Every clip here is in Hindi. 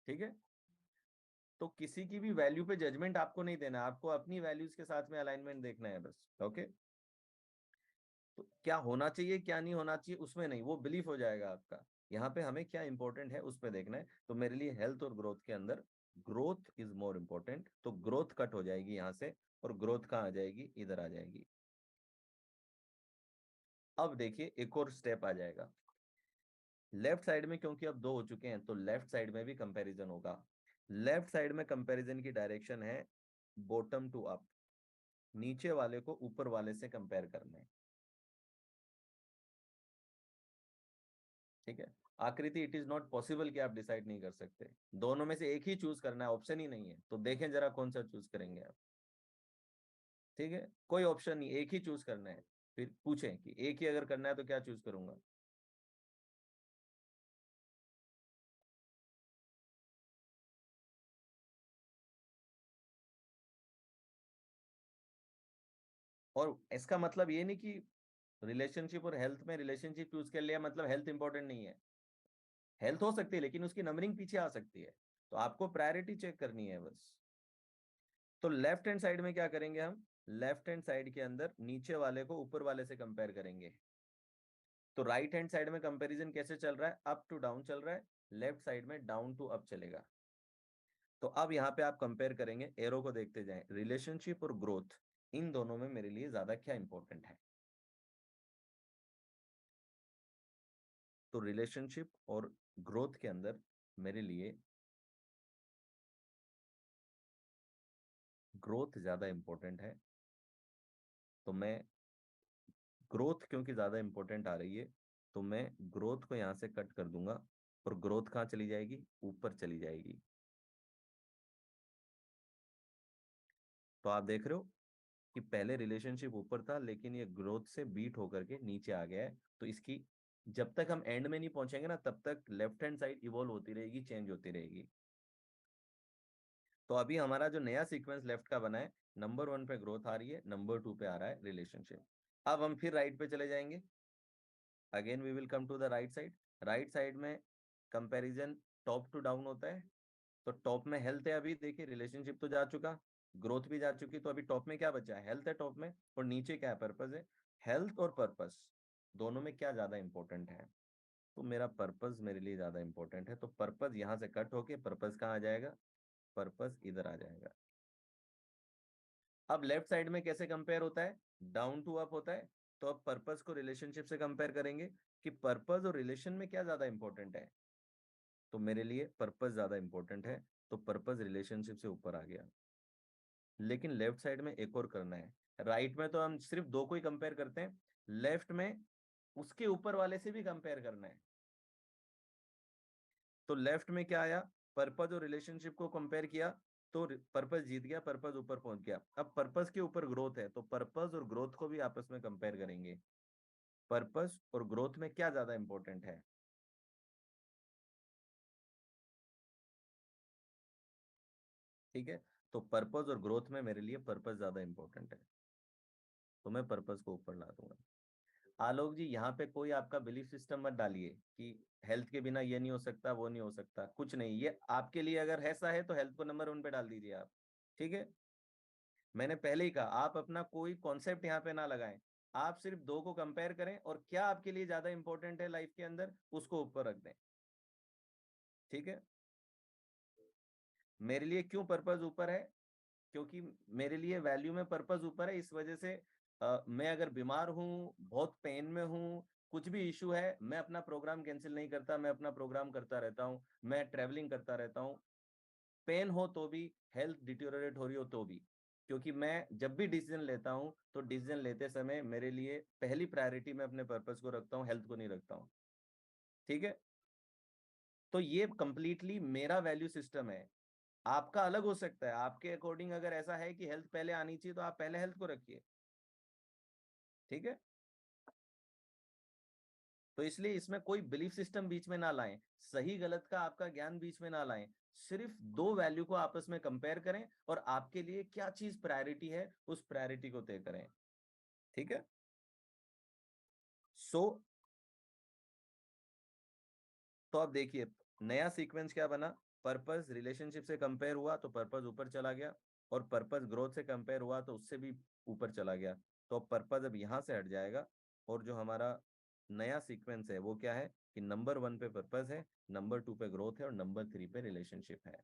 ठीक है, तो किसी की भी वैल्यू पे जजमेंट आपको नहीं देना, आपको अपनी वैल्यूज के साथ में अलाइनमेंट देखना है बस। ओके, तो क्या होना चाहिए क्या नहीं होना चाहिए उसमें नहीं, वो बिलीफ हो जाएगा आपका। यहाँ पे हमें क्या इंपॉर्टेंट है उस पर देखना है। तो मेरे लिए हेल्थ और ग्रोथ के अंदर ग्रोथ इज मोर इंपॉर्टेंट, तो ग्रोथ कट हो जाएगी यहाँ से, और ग्रोथ कहाँ आ जाएगी, इधर आ जाएगी। अब देखिए एक और स्टेप आ जाएगा लेफ्ट साइड में, क्योंकि अब दो हो चुके हैं तो लेफ्ट साइड में भी कंपैरिजन होगा। लेफ्ट साइड में कंपैरिजन की डायरेक्शन है बॉटम टू अप, नीचे वाले को ऊपर वाले से कंपेयर करना है। ठीक है, आकृति इट इज नॉट पॉसिबल कि आप डिसाइड नहीं कर सकते, दोनों में से एक ही चूज करना है, ऑप्शन ही नहीं है। तो देखें जरा कौन सा चूज करेंगे आप। ठीक है, कोई ऑप्शन नहीं, एक ही चूज करना है। फिर पूछें कि एक ही अगर करना है तो क्या चूज करूंगा। और इसका मतलब ये नहीं कि रिलेशनशिप और हेल्थ में रिलेशनशिप चूज कर लिया मतलब हेल्थ इंपॉर्टेंट नहीं है। हेल्थ हो सकती है लेकिन उसकी नंबरिंग पीछे आ सकती है, तो आपको प्रायोरिटी चेक करनी है बस। तो लेफ्ट हैंड साइड में क्या करेंगे हम, लेफ्ट हैंड साइड के अंदर नीचे वाले को ऊपर वाले से कंपेयर करेंगे। तो राइट हैंड साइड में कंपैरिजन कैसे चल रहा है, अप टू डाउन चल रहा है, लेफ्ट साइड में डाउन टू अप चलेगा। तो अब यहाँ पे आप कंपेयर करेंगे, एरो को देखते जाएं, रिलेशनशिप और ग्रोथ, इन दोनों में मेरे लिए ज्यादा क्या इंपॉर्टेंट है। तो रिलेशनशिप और ग्रोथ के अंदर मेरे लिए ग्रोथ ज्यादा इंपॉर्टेंट है। तो मैं ग्रोथ क्योंकि ज्यादा इंपॉर्टेंट आ रही है, तो मैं ग्रोथ को यहां से कट कर दूंगा, और ग्रोथ कहाँ चली जाएगी, ऊपर चली जाएगी। तो आप देख रहे हो कि पहले रिलेशनशिप ऊपर था लेकिन ये ग्रोथ से बीट होकर के नीचे आ गया है। तो इसकी जब तक हम एंड में नहीं पहुंचेंगे ना तब तक लेफ्ट हैंड साइड इवॉल्व होती रहेगी, चेंज होती रहेगी। तो अभी हमारा जो नया सीक्वेंस लेफ्ट का बना है, नंबर 1 पे ग्रोथ आ रही है, नंबर 2 पे आ रहा है रिलेशनशिप। अब हम फिर राइट पे चले जाएंगे, again we will come to the right side. Right side में कंपैरिजन टॉप टू डाउन होता है। तो टॉप में हेल्थ है, अभी देखिए रिलेशनशिप तो जा चुका, ग्रोथ भी जा चुकी, तो अभी टॉप में क्या बचा है, हेल्थ है टॉप में, और नीचे क्या है, पर्पस है। हेल्थ और पर्पस दोनों में क्या ज्यादा इंपॉर्टेंट है, तो मेरा पर्पस मेरे लिए ज्यादा इंपॉर्टेंट है। तो पर्पस यहां से कट होके पर्पस कहाँ आ जाएगा, पर्पस इधर आ जाएगा। अब लेफ्ट साइड में कैसे कंपेयर होता है, डाउन टू अप होता है। तो अब पर्पस को रिलेशनशिप से कंपेयर करेंगे कि पर्पस और रिलेशन में क्या ज्यादा इंपॉर्टेंट है। तो मेरे लिए पर्पस ज्यादा इंपॉर्टेंट है, तो पर्पस रिलेशनशिप से ऊपर आ गया। लेकिन लेफ्ट साइड में एक और करना है, राइट में तो हम सिर्फ दो को ही कंपेयर करते हैं, लेफ्ट में उसके ऊपर वाले से भी कंपेयर करना है। तो लेफ्ट में क्या आया, पर्पस और रिलेशनशिप को कंपेयर किया, तो पर्पस जीत गया, पर्पस ऊपर पहुंच गया। अब पर्पस के ऊपर ग्रोथ है, तो पर्पस और ग्रोथ को भी आपस में कंपेयर करेंगे, पर्पस और ग्रोथ में क्या ज्यादा इंपॉर्टेंट है। ठीक है, तो पर्पस और ग्रोथ में मेरे लिए पर्पस ज्यादा इंपॉर्टेंट है, तो मैं पर्पस को ऊपर ला दूंगा। आलोक जी यहाँ पे कोई आपका बिलीफ सिस्टम मत डालिए कि हेल्थ के बिना ये नहीं हो सकता वो नहीं हो सकता, कुछ नहीं, ये आपके लिए अगर ऐसा है तो हेल्थ को नंबर 1 पे डाल दीजिए आप। ठीक है, मैंने पहले ही कहा आप अपना कोई कॉन्सेप्ट यहाँ पे ना लगाएं, आप सिर्फ दो को कंपेयर करें और क्या आपके लिए ज्यादा इंपॉर्टेंट है लाइफ के अंदर उसको ऊपर रख दें। ठीक है, मेरे लिए क्यों पर्पस ऊपर है, क्योंकि मेरे लिए वैल्यू में पर्पस ऊपर है, इस वजह से मैं अगर बीमार हूँ, बहुत पेन में हूँ, कुछ भी इशू है, मैं अपना प्रोग्राम कैंसिल नहीं करता, मैं अपना प्रोग्राम करता रहता हूँ, मैं ट्रेवलिंग करता रहता हूँ, पेन हो तो भी, हेल्थ डिटेरियोरेट हो रही हो तो भी। क्योंकि मैं जब भी डिसीजन लेता हूँ तो डिसीजन लेते समय मेरे लिए पहली प्रायोरिटी में अपने पर्पस को रखता हूँ, हेल्थ को नहीं रखता हूँ। ठीक है, तो ये कंप्लीटली मेरा वैल्यू सिस्टम है। आपका अलग हो सकता है, आपके अकॉर्डिंग अगर ऐसा है कि हेल्थ पहले आनी चाहिए तो आप पहले हेल्थ को रखिए। ठीक है, तो इसलिए इसमें कोई बिलीफ सिस्टम बीच में ना लाएं, सही गलत का आपका ज्ञान बीच में ना लाएं, सिर्फ दो वैल्यू को आपस में कंपेयर करें और आपके लिए क्या चीज प्रायोरिटी है उस प्रायोरिटी को तय करें। ठीक है, सो तो अब देखिए नया सीक्वेंस क्या बना, पर्पस रिलेशनशिप से कंपेयर हुआ तो पर्पस ऊपर चला गया, और पर्पस ग्रोथ से कंपेयर हुआ तो उससे भी ऊपर चला गया। तो पर्पस अब यहाँ से हट जाएगा, और जो हमारा नया सीक्वेंस है वो क्या है कि नंबर 1 पे पर्पस है, नंबर 2 पे ग्रोथ है, और नंबर 3 पे रिलेशनशिप है।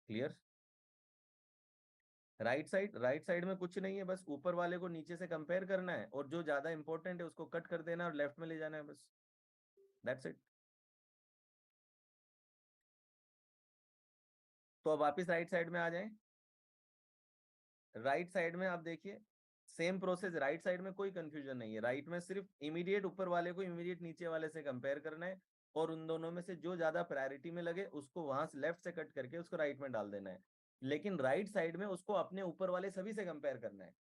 क्लियर? राइट साइड में कुछ नहीं है, बस ऊपर वाले को नीचे से कंपेयर करना है, और जो ज्यादा इंपॉर्टेंट है उसको कट कर देना है और लेफ्ट में ले जाना है, बस दैट्स इट। तो अब वापिस राइट साइड में आ जाएं। राइट साइड में आप देखिए सेम प्रोसेस, राइट साइड में कोई कंफ्यूजन नहीं है। राइट में सिर्फ इमीडिएट ऊपर वाले को इमीडिएट नीचे वाले से कंपेयर करना है, और उन दोनों में से जो ज्यादा प्रायोरिटी में लगे उसको वहां से लेफ्ट से कट करके उसको राइट में डाल देना है। लेकिन राइट साइड में उसको अपने ऊपर वाले सभी से कंपेयर करना है।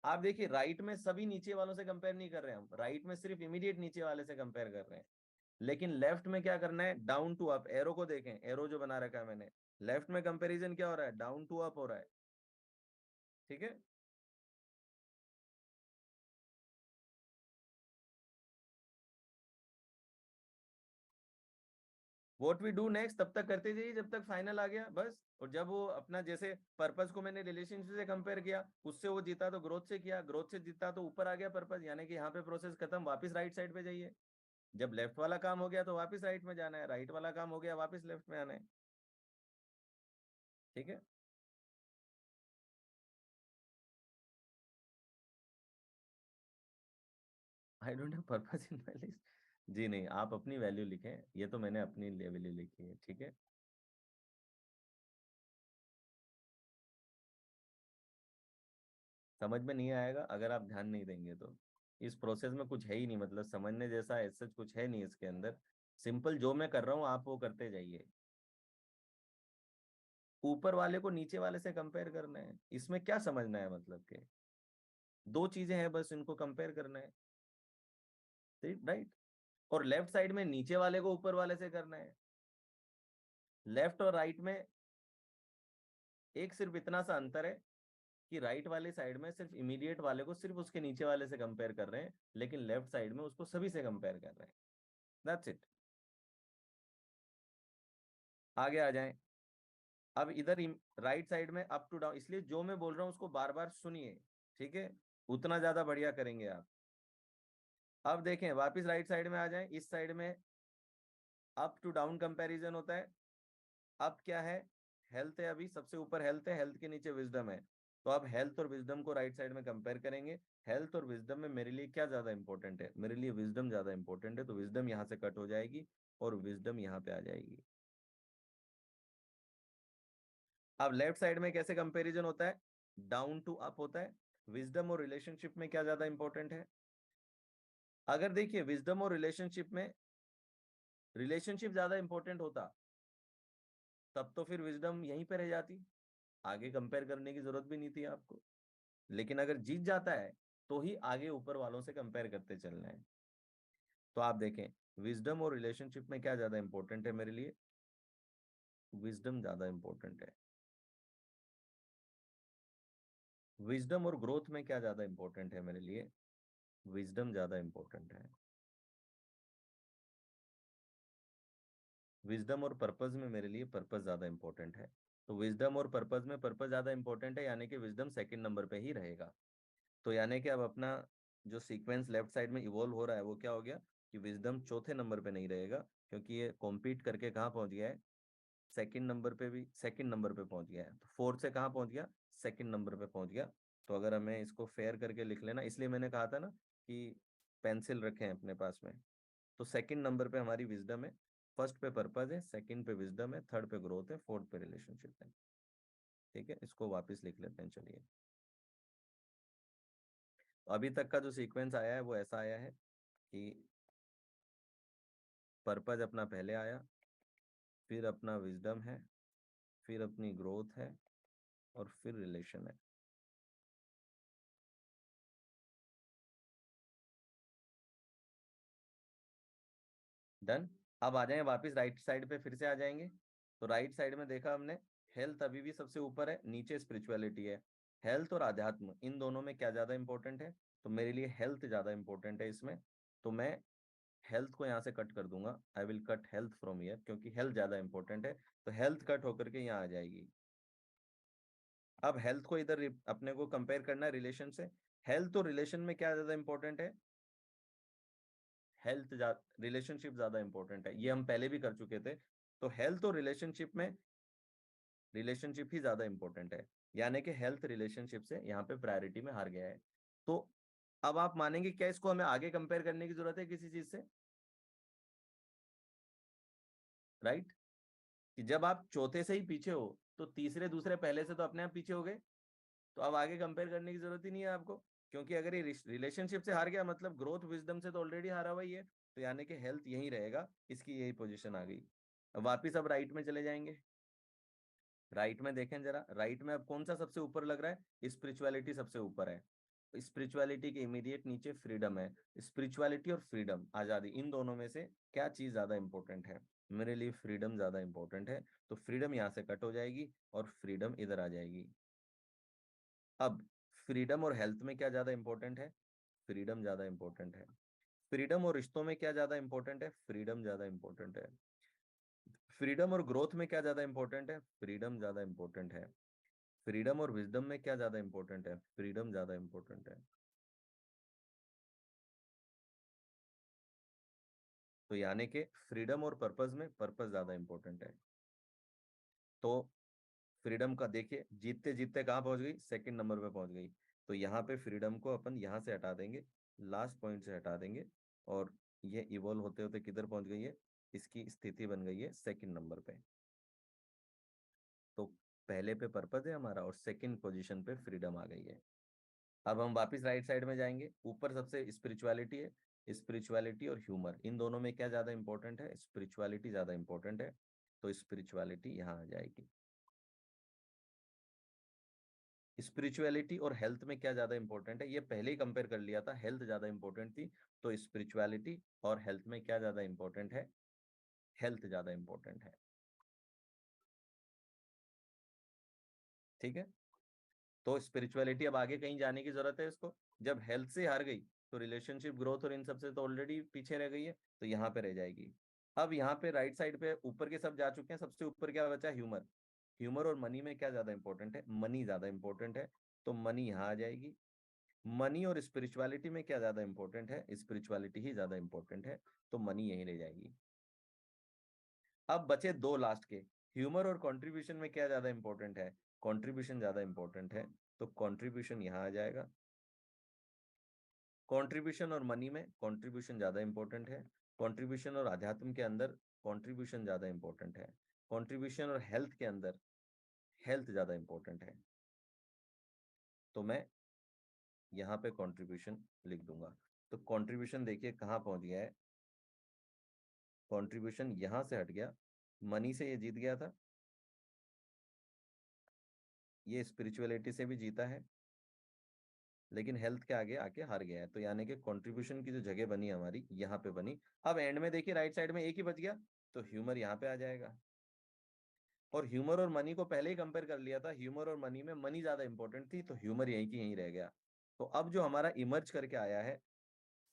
आप देखिए राइट में सभी नीचे वालों से कंपेयर नहीं कर रहे हैं हम, राइट में सिर्फ इमीडिएट नीचे वाले से कंपेयर कर रहे हैं। लेकिन लेफ्ट में क्या करना है, डाउन टू अप। एरो को देखें, एरो जो बना रखा है मैंने, लेफ्ट में कंपैरिजन क्या हो रहा है, डाउन टू अप हो रहा है। ठीक है, व्हाट वी डू नेक्स्ट तब तक करते जाइए जब तक फाइनल आ गया बस। और जब वो अपना, जैसे पर्पस को मैंने रिलेशनशिप से कंपेयर किया, उससे वो जीता तो ग्रोथ से किया, ग्रोथ से जीता तो ऊपर आ गया पर्पस, यानी कि यहाँ पे प्रोसेस खत्म, वापस राइट साइड पे जाइए। जब लेफ्ट वाला काम हो गया तो वापस राइट में जाना है, राइट वाला काम हो गया वापस लेफ्ट में आना है। ठीक है, I don't have purpose in my list. जी नहीं, आप अपनी वैल्यू लिखें, ये तो मैंने अपनी वैल्यू लिखी है। ठीक है, समझ में नहीं आएगा अगर आप ध्यान नहीं देंगे तो। इस प्रोसेस में कुछ है ही नहीं, मतलब समझने जैसा ऐसा कुछ है नहीं इसके अंदर। सिंपल जो मैं कर रहा हूँ आप वो करते जाइए। ऊपर वाले को नीचे वाले से कंपेयर करना है, इसमें क्या समझना है, मतलब के दो चीजें हैं बस, इनको कंपेयर करना है। राइट, और लेफ्ट साइड में नीचे वाले को ऊपर वाले से करना है। लेफ्ट और राइट में एक सिर्फ इतना सा अंतर है कि राइट वाले साइड में सिर्फ इमीडिएट वाले को सिर्फ उसके नीचे वाले से कंपेयर कर रहे हैं, लेकिन लेफ्ट साइड में उसको सभी से कंपेयर कर रहे हैं। That's it. आगे आ जाएं। अब इधर राइट साइड में अप टू डाउन, इसलिए जो मैं बोल रहा हूं उसको बार बार सुनिए। ठीक है, उतना ज्यादा बढ़िया करेंगे आप। अब देखें वापस राइट साइड में आ जाएं, इस साइड में अप टू डाउन कंपैरिजन होता है। अब क्या है, हेल्थ है, अभी सबसे ऊपर हेल्थ है, हेल्थ के नीचे विजडम है। तो अब हेल्थ और विजडम को राइट साइड में कंपेयर करेंगे। हेल्थ और विजडम में मेरे लिए क्या ज्यादा इंपॉर्टेंट है, मेरे लिए विजडम ज्यादा इंपॉर्टेंट है, तो विजडम यहाँ से कट हो जाएगी और विजडम यहाँ पे आ जाएगी। अब लेफ्ट साइड में कैसे कंपैरिजन होता है, डाउन टू अप होता है। विजडम और रिलेशनशिप में क्या ज्यादा इंपॉर्टेंट है, अगर देखिए विजडम और रिलेशनशिप में रिलेशनशिप ज्यादा इंपॉर्टेंट होता तब तो फिर विजडम यहीं पे रह जाती, आगे कंपेयर करने की जरूरत भी नहीं थी आपको। लेकिन अगर जीत जाता है तो ही आगे ऊपर वालों से कंपेयर करते चलना है। तो आप देखें विजडम और रिलेशनशिप में क्या ज्यादा इंपॉर्टेंट है मेरे लिए, विजडम ज्यादा इंपॉर्टेंट है। विजडम और ग्रोथ में क्या ज्यादा इंपॉर्टेंट है मेरे लिए, विजडम ज्यादा इंपॉर्टेंट है। विजडम और पर्पज में मेरे लिए पर्पज ज्यादा इंपॉर्टेंट है। तो विजडम और पर्पज में पर्पज ज्यादा इंपॉर्टेंट है, यानी कि विजडम सेकंड नंबर पे ही रहेगा। तो यानी कि अब अपना जो सीक्वेंस लेफ्ट साइड में इवॉल्व हो रहा है वो क्या हो गया कि विजडम चौथे नंबर पे नहीं रहेगा, क्योंकि ये कॉम्पीट करके कहाँ पहुंच गया है, सेकंड नंबर पे, भी सेकंड नंबर पे पहुंच गया है। तो फोर्थ से कहाँ पहुंच गया, सेकंड नंबर पे पहुंच गया। तो अगर हमें इसको फेयर करके लिख लेना, इसलिए मैंने कहा था ना कि पेंसिल रखें अपने पास में। तो सेकंड नंबर पे हमारी विजडम है, फर्स्ट पे पर्पज है, सेकंड पे विजडम है, थर्ड पे ग्रोथ है, फोर्थ पे रिलेशनशिप है। ठीक है, इसको वापस लिख लेते हैं चलिए। तो अभी तक का जो सीक्वेंस आया है वो ऐसा आया है कि पर्पज अपना पहले आया, फिर अपना विजडम है, फिर अपनी ग्रोथ है, और फिर रिलेशन है। डन। अब आ जाएंगे वापस राइट साइड पे, फिर से आ जाएंगे। तो राइट साइड में देखा हमने, हेल्थ अभी भी सबसे ऊपर है, नीचे स्पिरिचुअलिटी है। हेल्थ और आध्यात्म इन दोनों में क्या ज्यादा इंपॉर्टेंट है, तो मेरे लिए हेल्थ ज्यादा इंपॉर्टेंट है इसमें। तो मैं हेल्थ को यहाँ से कट कर दूंगा, I will cut health from here, क्योंकि हेल्थ ज्यादा इंपॉर्टेंट है, तो हेल्थ कट होकर के यहाँ आ जाएगी। अब हेल्थ को इधर अपने को कंपेयर करना है रिलेशन से। हेल्थ और रिलेशन में क्या ज्यादा इंपॉर्टेंट है? हेल्थ रिलेशनशिप ज्यादा इंपॉर्टेंट है, ये हम पहले भी कर चुके थे। तो हेल्थ और रिलेशनशिप में रिलेशनशिप ही ज्यादा इंपॉर्टेंट है, यानी कि हेल्थ रिलेशनशिप से यहाँ पे प्रायोरिटी में हार गया है। तो अब आप मानेंगे क्या इसको हमें आगे कंपेयर करने की जरूरत है किसी चीज से? राइट? कि जब आप चौथे से ही पीछे हो तो तीसरे दूसरे पहले से तो अपने आप पीछे हो गए, तो अब आगे कंपेयर करने की जरूरत ही नहीं है आपको, क्योंकि अगर ये रिलेशनशिप से हार गया मतलब ग्रोथ विजडम से तो ऑलरेडी हारा हुआ ही है। तो यानी कि हेल्थ यही रहेगा, इसकी यही पोजीशन आ गई। अब वापिस अब राइट में चले जाएंगे। राइट में देखें जरा, राइट में अब कौन सा सबसे ऊपर लग रहा है? स्पिरिचुअलिटी सबसे ऊपर है। स्पिरिचुअलिटी के इमीडिएट नीचे फ्रीडम है। स्पिरिचुअलिटी और फ्रीडम, आजादी, इन दोनों में से क्या चीज ज्यादा इंपॉर्टेंट है? मेरे लिए फ्रीडम ज्यादा इंपॉर्टेंट है, तो फ्रीडम यहाँ से कट हो जाएगी और फ्रीडम इधर आ जाएगी। अब फ्रीडम और हेल्थ में क्या ज्यादा इंपॉर्टेंट है? फ्रीडम ज्यादा इंपॉर्टेंट है। फ्रीडम और रिश्तों में क्या ज्यादा इंपॉर्टेंट है? फ्रीडम ज्यादा इंपॉर्टेंट है। फ्रीडम और ग्रोथ में क्या ज्यादा इंपॉर्टेंट है? फ्रीडम ज्यादा इंपॉर्टेंट है। फ्रीडम और विजडम में क्या ज्यादा इंपॉर्टेंट है? फ्रीडम ज्यादा इंपॉर्टेंट है। तो यानी कि फ्रीडम और पर्पस में पर्पस ज्यादा इंपॉर्टेंट है। तो फ्रीडम का देखिए, जीतते जीतते कहाँ पहुंच गई? सेकंड नंबर पे पहुंच गई। तो यहाँ पे फ्रीडम को अपन यहाँ से हटा देंगे, लास्ट पॉइंट से हटा देंगे, और ये इवॉल्व होते होते किधर पहुंच गई है? इसकी स्थिति बन गई है सेकंड नंबर पे। तो पहले पे पर्पस है हमारा और सेकंड पोजीशन पे फ्रीडम आ गई है। अब हम वापस राइट साइड में जाएंगे, ऊपर सबसे स्पिरिचुअलिटी है। स्पिरिचुअलिटी और ह्यूमर, इन दोनों में क्या ज्यादा इंपॉर्टेंट है? स्पिरिचुअलिटी ज्यादा इंपॉर्टेंट है, तो स्पिरिचुअलिटी यहाँ आ जाएगी। स्पिरिचुअलिटी और हेल्थ में क्या ज्यादा इंपॉर्टेंट है? ये पहले ही कंपेयर कर लिया था, हेल्थ ज्यादा इंपॉर्टेंट थी। तो स्पिरिचुअलिटी और हेल्थ में क्या ज्यादा इंपॉर्टेंट है? हेल्थ ज्यादा इंपॉर्टेंट है। ठीक है? तो स्पिरिचुअलिटी अब आगे कहीं जाने की जरूरत है इसको? जब हेल्थ से हार गई तो रिलेशनशिप, ग्रोथ और इन सब से तो ऑलरेडी पीछे रह गई है, तो यहाँ पे रह जाएगी। अब यहाँ पे राइट साइड पे ऊपर के सब जा चुके हैं, सबसे ऊपर क्या बचा? ह्यूमर। ह्यूमर और मनी में क्या ज्यादा इंपॉर्टेंट है? मनी ज्यादा इंपॉर्टेंट है, तो मनी यहाँ आ जाएगी। मनी और स्पिरिचुअलिटी में क्या ज्यादा इंपॉर्टेंट है? स्पिरिचुअलिटी ही ज्यादा इंपॉर्टेंट है, तो मनी यहीं रह जाएगी। अब बचे दो लास्ट के, ह्यूमर और कंट्रीब्यूशन में क्या ज्यादा इंपॉर्टेंट है? कंट्रीब्यूशन ज्यादा इंपॉर्टेंट है, तो कंट्रीब्यूशन यहाँ आ जाएगा। कंट्रीब्यूशन और मनी में कंट्रीब्यूशन ज्यादा इंपॉर्टेंट है। कंट्रीब्यूशन और आध्यात्म के अंदर कंट्रीब्यूशन ज्यादा इंपॉर्टेंट है। कंट्रीब्यूशन और हेल्थ के अंदर हेल्थ ज्यादा इंपॉर्टेंट है, तो मैं यहाँ पे कंट्रीब्यूशन लिख दूंगा। तो कंट्रीब्यूशन देखिए कहाँ पहुंच गया है? कंट्रीब्यूशन यहाँ से हट गया, मनी से ये जीत गया था, ये स्पिरिचुअलिटी से भी जीता है, लेकिन हेल्थ के आगे आके हार गया है। तो यानी कि कंट्रीब्यूशन की जो जगह बनी हमारी यहाँ पे बनी। अब एंड में देखिए राइट साइड में एक ही बच गया, तो ह्यूमर यहाँ पे आ जाएगा। और ह्यूमर और मनी को पहले ही कंपेयर कर लिया था, ह्यूमर और मनी में मनी ज्यादा इंपॉर्टेंट थी, तो ह्यूमर यहीं की यहीं रह गया। तो अब जो हमारा इमर्ज करके आया है,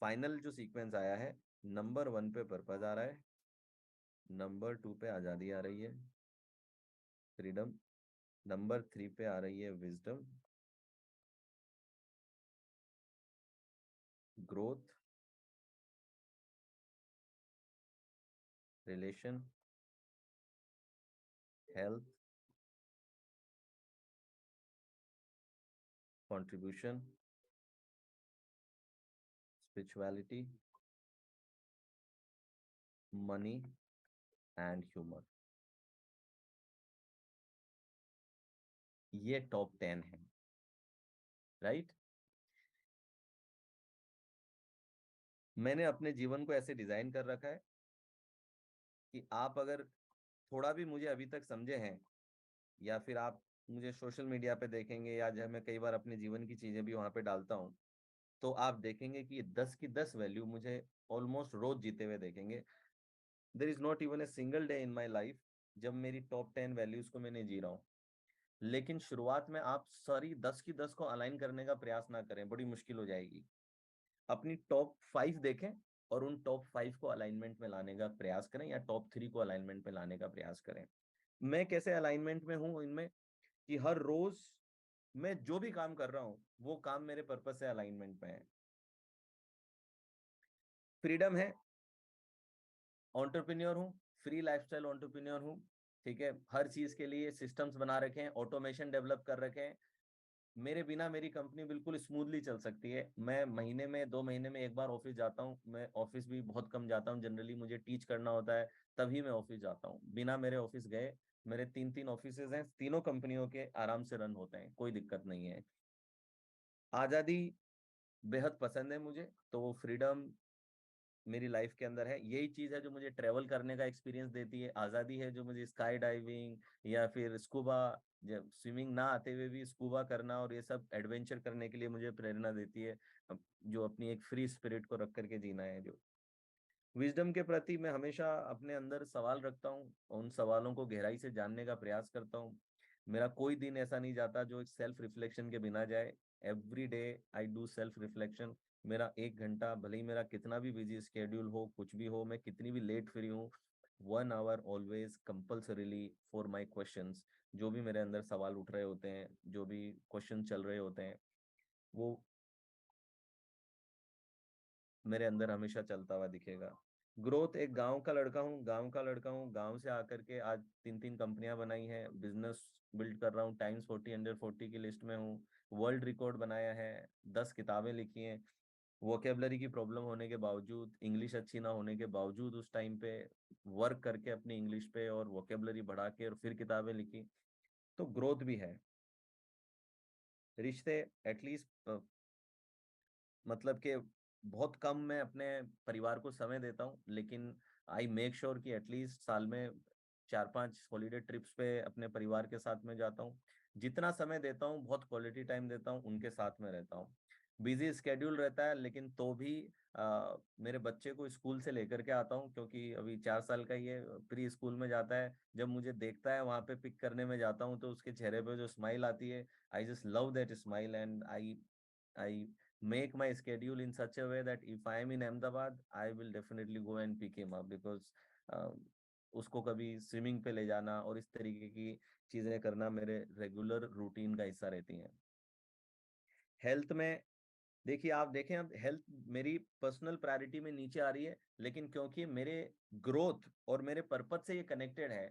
फाइनल जो सीक्वेंस आया है, नंबर 1 पे पर्पज आ रहा है, नंबर 2 पे आजादी आ रही है, फ्रीडम, नंबर 3 पे आ रही है wisdom, growth, relation, health, contribution, spirituality, money and humour. ये टॉप 10 है। राइट? मैंने अपने जीवन को ऐसे डिजाइन कर रखा है कि आप अगर थोड़ा भी मुझे अभी तक समझे हैं, या फिर आप मुझे सोशल मीडिया पे देखेंगे, या जब मैं कई बार अपने जीवन की चीजें भी वहां पे डालता हूँ, तो आप देखेंगे कि 10 की 10 वैल्यू मुझे ऑलमोस्ट रोज जीते हुए देखेंगे। There is not even a single day in my life जब मेरी टॉप 10 वैल्यूज को मैं नहीं जी रहा हूँ। लेकिन शुरुआत में आप सारी 10 की 10 को अलाइन करने का प्रयास ना करें, बड़ी मुश्किल हो जाएगी। अपनी टॉप 5 देखें, और उन टॉप 5 को अलाइनमेंट में लाने का प्रयास करें या टॉप 3 को अलाइनमेंट में लाने का प्रयास करें। मैं कैसे अलाइनमेंट में हूँ इनमें, कि हर रोज मैं जो भी काम कर रहा हूँ वो काम मेरे पर्पस से अलाइनमेंट में है। फ्रीडम है, एंटरप्रेन्योर हूँ, फ्री लाइफस्टाइल एंटरप्रेन्योर हूँ। ठीक है, हर चीज के लिए सिस्टम्स बना रखे हैं, ऑटोमेशन डेवलप कर रखे हैं। मेरे बिना मेरी कंपनी बिल्कुल स्मूथली चल सकती है। मैं महीने में 2 महीने में एक बार ऑफिस जाता हूँ। मैं ऑफिस भी बहुत कम जाता हूँ, जनरली मुझे टीच करना होता है तभी मैं ऑफिस जाता हूँ। बिना मेरे ऑफिस गए, मेरे 3 3 ऑफिसेज हैं, तीनों कंपनियों के आराम से रन होते हैं, कोई दिक्कत नहीं है। आज़ादी बेहद पसंद है मुझे, तो वो फ्रीडम मेरी लाइफ के अंदर है। यही चीज है जो मुझे ट्रेवल करने का एक्सपीरियंस देती है। आज़ादी है जो मुझे स्काई डाइविंग या फिर स्कूबा, जब स्विमिंग ना आते हुए भी स्कूबा करना और ये सब एडवेंचर करने के लिए मुझे प्रेरणा देती है। जो अपनी एक फ्री स्पिरिट को रख करके जीना है। जो विजडम के प्रति मैं हमेशा अपने अंदर सवाल रखता हूँ, उन सवालों को गहराई से जानने का प्रयास करता हूँ। मेरा कोई दिन ऐसा नहीं जाता जो एक सेल्फ रिफ्लेक्शन के बिना जाए। Every day I do self reflection. मेरा 1 घंटा, भले ही मेरा कितना भी बिजी स्केड्यूल हो, कुछ भी हो, मैं कितनी भी लेट फ्री हूँ, 1 hour always compulsorily for my questions. जो भी मेरे अंदर सवाल उठ रहे होते हैं, जो भी क्वेश्चन चल रहे होते हैं, वो मेरे अंदर हमेशा चलता हुआ दिखेगा। ग्रोथ, एक गांव का लड़का हूँ, गांव से आकर के आज 3 3 कंपनियां बनाई हैं, बिजनेस बिल्ड कर रहा हूँ, टाइम्स 40 अंडर 40 की लिस्ट में हूँ, वर्ल्ड रिकॉर्ड बनाया है, 10 किताबें लिखी हैं। वोकेबलरी की प्रॉब्लम होने के बावजूद, इंग्लिश अच्छी ना होने के बावजूद, उस टाइम पे वर्क करके अपनी इंग्लिश पे और वोकेबलरी बढ़ा के और फिर किताबें लिखी। तो ग्रोथ भी है। रिश्ते, एटलीस्ट मतलब कि बहुत कम मैं अपने परिवार को समय देता हूँ, लेकिन आई मेक श्योर कि एटलीस्ट साल में 4 5 हॉलीडे ट्रिप्स पे अपने परिवार के साथ में जाता हूँ। जितना समय देता हूँ बहुत क्वालिटी टाइम देता हूँ, उनके साथ में रहता हूँ। बिजी स्केड्यूल रहता है, लेकिन तो भी मेरे बच्चे को स्कूल से लेकर के आता हूँ, क्योंकि अभी 4 साल का ही है, प्री स्कूल में जाता है। जब मुझे देखता है वहां पे पिक करने में जाता हूँ, तो उसके चेहरे पे जो स्माइल आती है, I just love that smile, and I make my schedule in such a way that if I am in Ahmedabad, I will definitely go and pick him up, because uh, उसको कभी स्विमिंग पे ले जाना और इस तरीके की चीजें करना मेरे रेगुलर रूटीन का हिस्सा रहती हैं। हेल्थ में, देखिए आप देखें, अब हेल्थ मेरी पर्सनल प्रायोरिटी में नीचे आ रही है, लेकिन क्योंकि मेरे ग्रोथ और मेरे पर्पज से ये कनेक्टेड है,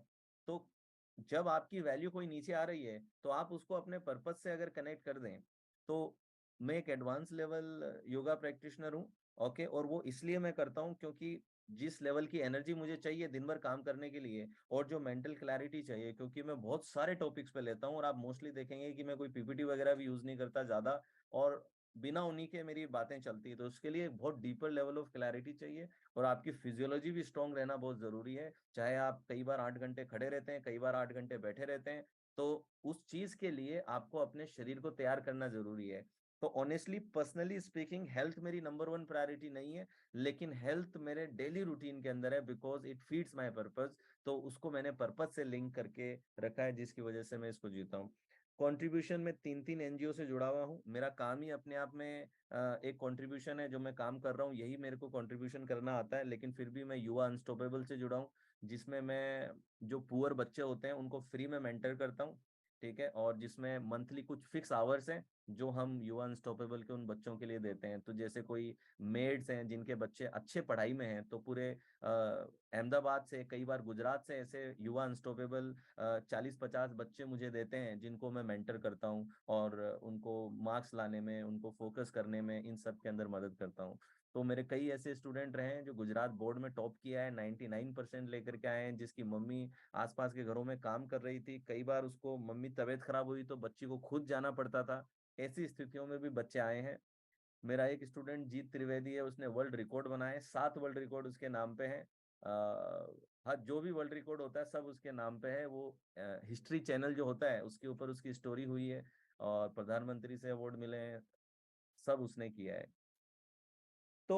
तो जब आपकी वैल्यू कोई नीचे आ रही है तो आप उसको अपने पर्पज से अगर कनेक्ट कर दें, तो मैं एक एडवांस लेवल योगा प्रैक्टिशनर हूँ। ओके, और वो इसलिए मैं करता हूँ क्योंकि जिस लेवल की एनर्जी मुझे चाहिए दिन भर काम करने के लिए, और जो मेंटल क्लैरिटी चाहिए, क्योंकि मैं बहुत सारे टॉपिक्स पे लेता हूँ, और आप मोस्टली देखेंगे कि मैं कोई पीपीटी वगैरह भी यूज नहीं करता ज्यादा, और बिना उन्हीं के मेरी बातें चलती है। तो उसके लिए बहुत डीपर लेवल ऑफ क्लैरिटी चाहिए, और आपकी फिजियोलॉजी भी स्ट्रांग रहना बहुत जरूरी है। चाहे आप कई बार 8 घंटे खड़े रहते हैं, कई बार 8 घंटे बैठे रहते हैं, तो उस चीज के लिए आपको अपने शरीर को तैयार करना जरूरी है। तो ऑनेस्टली, पर्सनली स्पीकिंग, हेल्थ मेरी नंबर 1 प्रायोरिटी नहीं है, लेकिन हेल्थ मेरे डेली रूटीन के अंदर है, because it feeds my purpose. तो उसको मैंने पर्पज से लिंक करके रखा है, जिसकी वजह से मैं इसको जीता हूँ। कंट्रीब्यूशन में 3 3 एनजीओ से जुड़ा हुआ हूँ। मेरा काम ही अपने आप में एक कंट्रीब्यूशन है। जो मैं काम कर रहा हूँ यही मेरे को कंट्रीब्यूशन करना आता है, लेकिन फिर भी मैं युवा अनस्टॉपेबल से जुड़ा हूँ, जिसमें मैं जो पुअर बच्चे होते हैं उनको फ्री में मेंटर करता हूँ। ठीक है, और जिसमें मंथली कुछ फिक्स आवर्स हैं जो हम युवा अनस्टॉपेबल के उन बच्चों के लिए देते हैं। तो जैसे कोई मेड्स हैं जिनके बच्चे अच्छे पढ़ाई में हैं, तो पूरे अहमदाबाद से, कई बार गुजरात से, ऐसे युवा अनस्टॉपेबल 40 50 बच्चे मुझे देते हैं, जिनको मैं मेंटर करता हूँ, और उनको मार्क्स लाने में, उनको फोकस करने में, इन सब के अंदर मदद करता हूँ। तो मेरे कई ऐसे स्टूडेंट रहे हैं जो गुजरात बोर्ड में टॉप किया है, 99% लेकर के आए हैं, जिसकी मम्मी आसपास के घरों में काम कर रही थी। कई बार उसको मम्मी तबीयत खराब हुई तो बच्ची को खुद जाना पड़ता था। ऐसी स्थितियों में भी बच्चे आए हैं। मेरा एक स्टूडेंट जीत त्रिवेदी है, उसने वर्ल्ड रिकॉर्ड बनाए, 7 वर्ल्ड रिकॉर्ड उसके नाम पे है। हर जो भी वर्ल्ड रिकॉर्ड होता है सब उसके नाम पे है। वो हिस्ट्री चैनल जो होता है उसके ऊपर उसकी स्टोरी हुई है, और प्रधानमंत्री से अवार्ड मिले हैं, सब उसने किया है। तो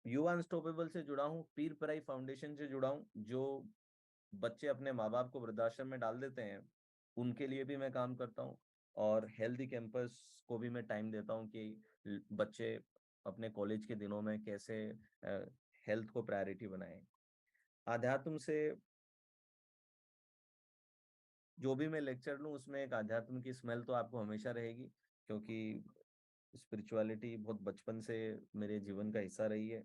युवा अनस्टॉपेबल से जुड़ा हूँ, पीर पराई फाउंडेशन से जुड़ा हूँ, जो बच्चे अपने माँ बाप को वृद्धाश्रम में डाल देते हैं, उनके लिए भी मैं काम करता हूँ। और हेल्दी कैंपस को भी मैं टाइम देता हूँ कि बच्चे अपने कॉलेज के दिनों में कैसे हेल्थ को प्रायोरिटी बनाएं। आध्यात्म से जो भी मैं लेक्चर लूँ उसमें एक आध्यात्म की स्मेल तो आपको हमेशा रहेगी, क्योंकि स्पिरिचुअलिटी बहुत बचपन से मेरे जीवन का हिस्सा रही है।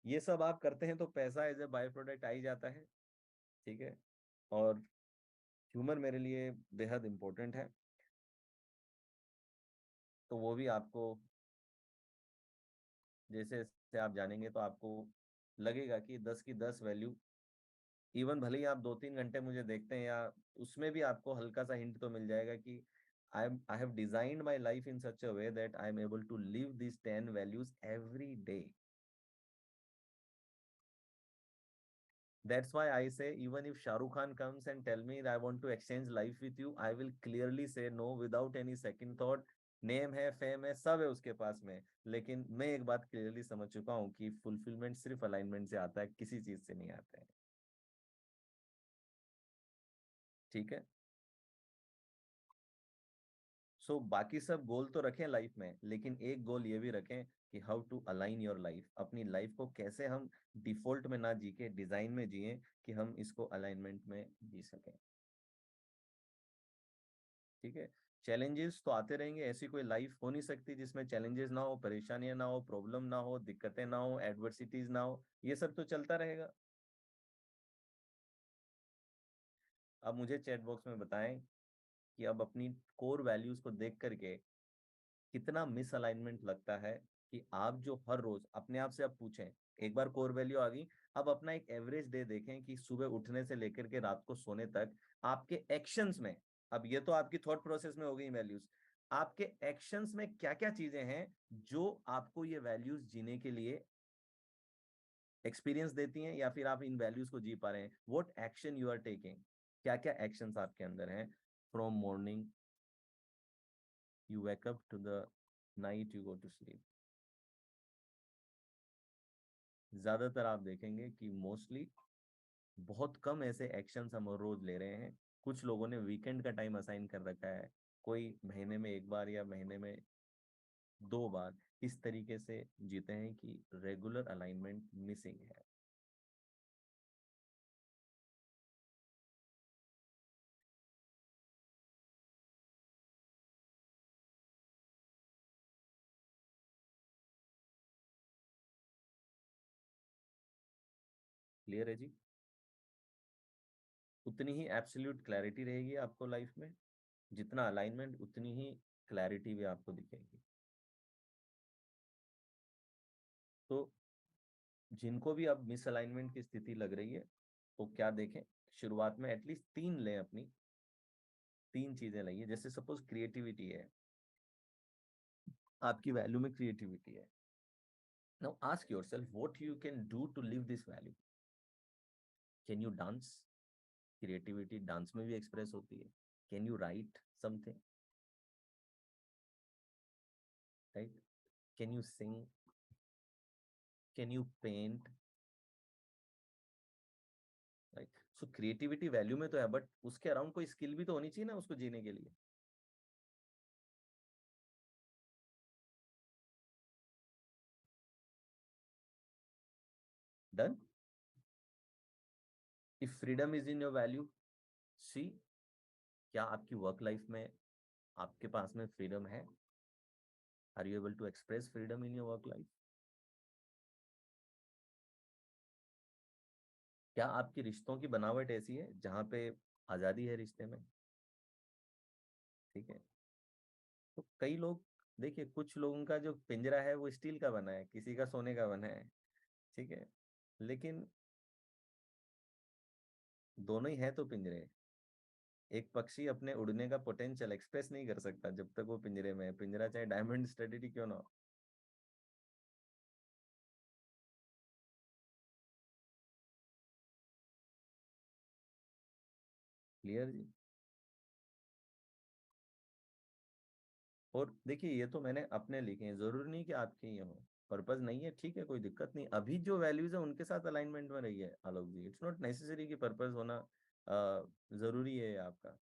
ये सब आप करते हैं तो पैसा एज ए बाय प्रोडक्ट आ ही जाता है, ठीक है। और ह्यूमर मेरे लिए बेहद इम्पोर्टेंट है, तो वो भी आपको जैसे जैसे आप जानेंगे तो आपको लगेगा कि 10 की 10 वैल्यू। इवन भले ही आप 2-3 घंटे मुझे देखते हैं, या उसमें भी आपको हल्का सा हिंट तो मिल जाएगा कि I have designed my life in such a way that I am able to live this 10 values every day. That's why I say, even if Shah Rukh Khan comes and tell me that I want to exchange life with you, I will clearly say no without any second thought. Name है, फेम है, सब है उसके पास में, लेकिन मैं एक बात क्लियरली समझ चुका हूँ कि फुलफिलमेंट सिर्फ अलाइनमेंट से आता है, किसी चीज से नहीं आता है। ठीक है। सो बाकी सब गोल तो रखें लाइफ में, लेकिन एक गोल ये भी रखें कि how to align your life. अपनी लाइफ को कैसे हम डिफॉल्ट में ना जी के डिजाइन में जिए, कि हम इसको अलाइनमेंट में जी सकें। ठीक है। चैलेंजेस तो आते रहेंगे, ऐसी कोई लाइफ हो नहीं सकती जिसमें चैलेंजेस ना हो, परेशानियां ना हो, प्रॉब्लम ना हो, दिक्कतें ना हो, एडवर्सिटीज ना हो, ये सब तो चलता रहेगा। अब मुझे चैट बॉक्स में बताएं कि अब अपनी कोर वैल्यूज को देख करके कितना मिसअलाइनमेंट लगता है, कि आप जो हर रोज अपने आप से अब पूछें, एक बार कोर वैल्यू आ गई, अब अपना एक एवरेज डे देखें कि सुबह उठने से लेकर के रात को सोने तक आपके एक्शंस में, अब ये तो आपकी थॉट प्रोसेस में हो गई वैल्यूज, आपके एक्शंस में क्या क्या चीजें हैं जो आपको ये वैल्यूज जीने के लिए एक्सपीरियंस देती हैं, या फिर आप इन वैल्यूज को जी पा रहे हैं। What action you are taking, क्या क्या एक्शंस आपके अंदर हैं। From morning you wake up to the night you go to sleep. ज्यादातर आप देखेंगे कि मोस्टली बहुत कम ऐसे एक्शंस हम रोज ले रहे हैं। कुछ लोगों ने वीकेंड का टाइम असाइन कर रखा है, कोई महीने में एक बार या महीने में 2 बार, इस तरीके से जीते हैं कि रेगुलर अलाइनमेंट मिसिंग है। क्लियर है जी। उतनी ही एब्सोल्यूट क्लैरिटी रहेगी आपको लाइफ में, जितना अलाइनमेंट उतनी ही क्लैरिटी भी आपको दिखेगी। तो जिनको भी अब मिसअलाइनमेंट की स्थिति लग रही है, तो क्या देखें, शुरुआत में एटलीस्ट 3 लें, अपनी 3 चीजें लाइए। जैसे सपोज क्रिएटिविटी है, आपकी वैल्यू में क्रिएटिविटी है। Now ask yourself what you can do to live this value. Can you dance? Creativity dance में भी एक्सप्रेस होती है। Can you write something? Right. Can you sing? Can you paint? Right. So creativity value में तो है, बट उसके अराउंड कोई स्किल भी तो होनी चाहिए ना उसको जीने के लिए। Done. If freedom is in your value, see, क्या आपकी वर्क लाइफ में आपके पास में फ्रीडम है? Are you able to express freedom in your work life? क्या आपकी रिश्तों की बनावट ऐसी है जहां पे आजादी है रिश्ते में? ठीक है। तो कई लोग, देखिए कुछ लोगों का जो पिंजरा है वो स्टील का बना है, किसी का सोने का बना है, ठीक है। लेकिन दोनों ही है तो पिंजरे। एक पक्षी अपने उड़ने का पोटेंशियल एक्सप्रेस नहीं कर सकता जब तक वो पिंजरे में है, पिंजरा चाहे डायमंड स्टडी क्यों ना हो। क्लियर जी। और देखिए ये तो मैंने अपने लिखे हैं, जरूरी नहीं कि आपके ही हो। पर्पज नहीं है, ठीक है, कोई दिक्कत नहीं, अभी जो वैल्यूज है उनके साथ अलाइनमेंट में रही है आलोक जी। इट्स नॉट नेसेसरी कि पर्पज होना जरूरी है आपका।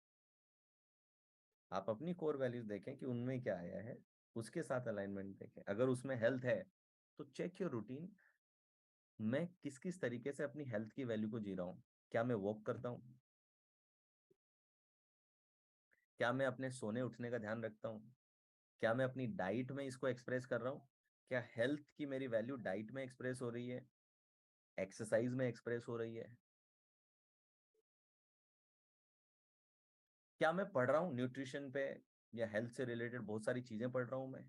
आप अपनी कोर वैल्यूज देखें कि उनमें क्या आया है, उसके साथ अलाइनमेंट देखें। अगर उसमें हेल्थ है तो चेक योर रूटीन, मैं किस किस तरीके से अपनी हेल्थ की वैल्यू को जी रहा हूँ। क्या मैं वॉक करता हूँ? क्या मैं अपने सोने उठने का ध्यान रखता हूँ? क्या मैं अपनी डाइट में इसको एक्सप्रेस कर रहा हूँ? क्या हेल्थ की मेरी वैल्यू डाइट में एक्सप्रेस हो रही है, एक्सरसाइज में एक्सप्रेस हो रही है? क्या मैं पढ़ रहा हूँ न्यूट्रिशन पे या हेल्थ से रिलेटेड बहुत सारी चीजें पढ़ रहा हूँ मैं?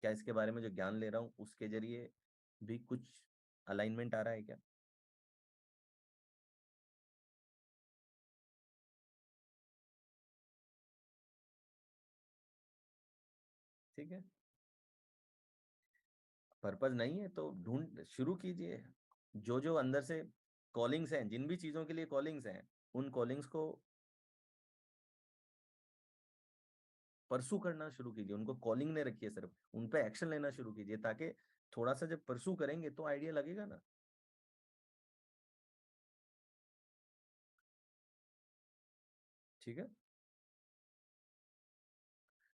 क्या इसके बारे में जो ज्ञान ले रहा हूँ उसके जरिए भी कुछ अलाइनमेंट आ रहा है क्या? ठीक है। पर्पज नहीं है तो ढूंढ शुरू कीजिए। जो जो अंदर से कॉलिंग्स हैं, जिन भी चीजों के लिए कॉलिंग्स हैं, उन कॉलिंग्स को परसू करना शुरू कीजिए। उनको कॉलिंग ने रखिए, सिर्फ उन पे एक्शन लेना शुरू कीजिए, ताकि थोड़ा सा जब परसू करेंगे तो आइडिया लगेगा ना। ठीक है।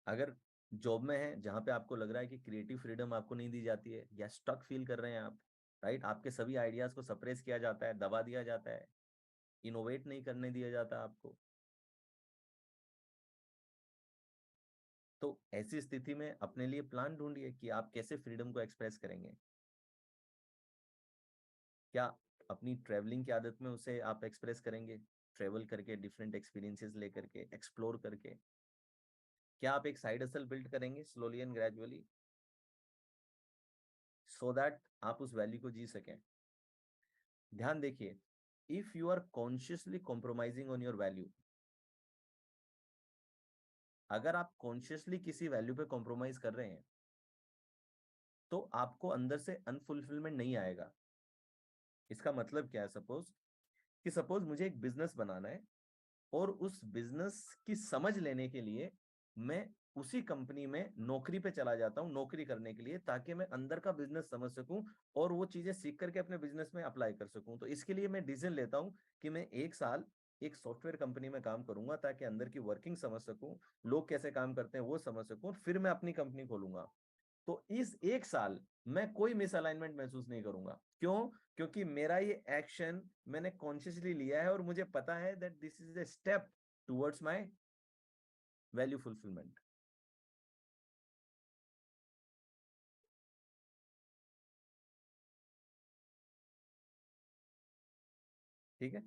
अगर जॉब में है जहां पे आपको लग रहा है कि क्रिएटिव फ्रीडम आपको नहीं दी जाती है या स्टक फील कर रहे हैं आप, राइट, आपके सभी आइडियाज को सप्रेस किया जाता है, दबा दिया जाता है, इनोवेट नहीं करने दिया जाता आपको, तो ऐसी स्थिति में अपने लिए प्लान ढूंढिए कि आप कैसे फ्रीडम को एक्सप्रेस करेंगे। क्या अपनी ट्रैवलिंग की आदत में उसे आप एक्सप्रेस करेंगे, ट्रैवल करके, डिफरेंट एक्सपीरियंसेस लेकर के, एक्सप्लोर करके? क्या आप एक साइड हसल बिल्ड करेंगे slowly and gradually, so that आप उस वैल्यू को जी सकें? ध्यान देखिए, if you are consciously compromising on your value, अगर आप कॉन्शियसली किसी वैल्यू पे कॉम्प्रोमाइज कर रहे हैं तो आपको अंदर से अनफुलफिलमेंट नहीं आएगा। इसका मतलब क्या है? सपोज मुझे एक बिजनेस बनाना है और उस बिजनेस की समझ लेने के लिए मैं उसी कंपनी में नौकरी पे चला जाता हूँ नौकरी करने के लिए, ताकि मैं अंदर का बिजनेस समझ सकूं और वो चीजें सीख करके अपने बिजनेस में अप्लाई कर सकूं। तो इसके लिए मैं डिसीजन लेता हूँ कि मैं 1 साल एक सॉफ्टवेयर कंपनी में काम करूंगा, ताकि अंदर की वर्किंग समझ सकूं, लोग कैसे काम करते हैं वो समझ सकूं, फिर मैं अपनी कंपनी खोलूंगा। तो इस 1 साल मैं कोई मिसअलाइनमेंट महसूस नहीं करूंगा। क्यों? क्योंकि मेरा ये एक्शन मैंने कॉन्शियसली लिया है और मुझे पता है that this is a step towards my value fulfilment. ठीक है।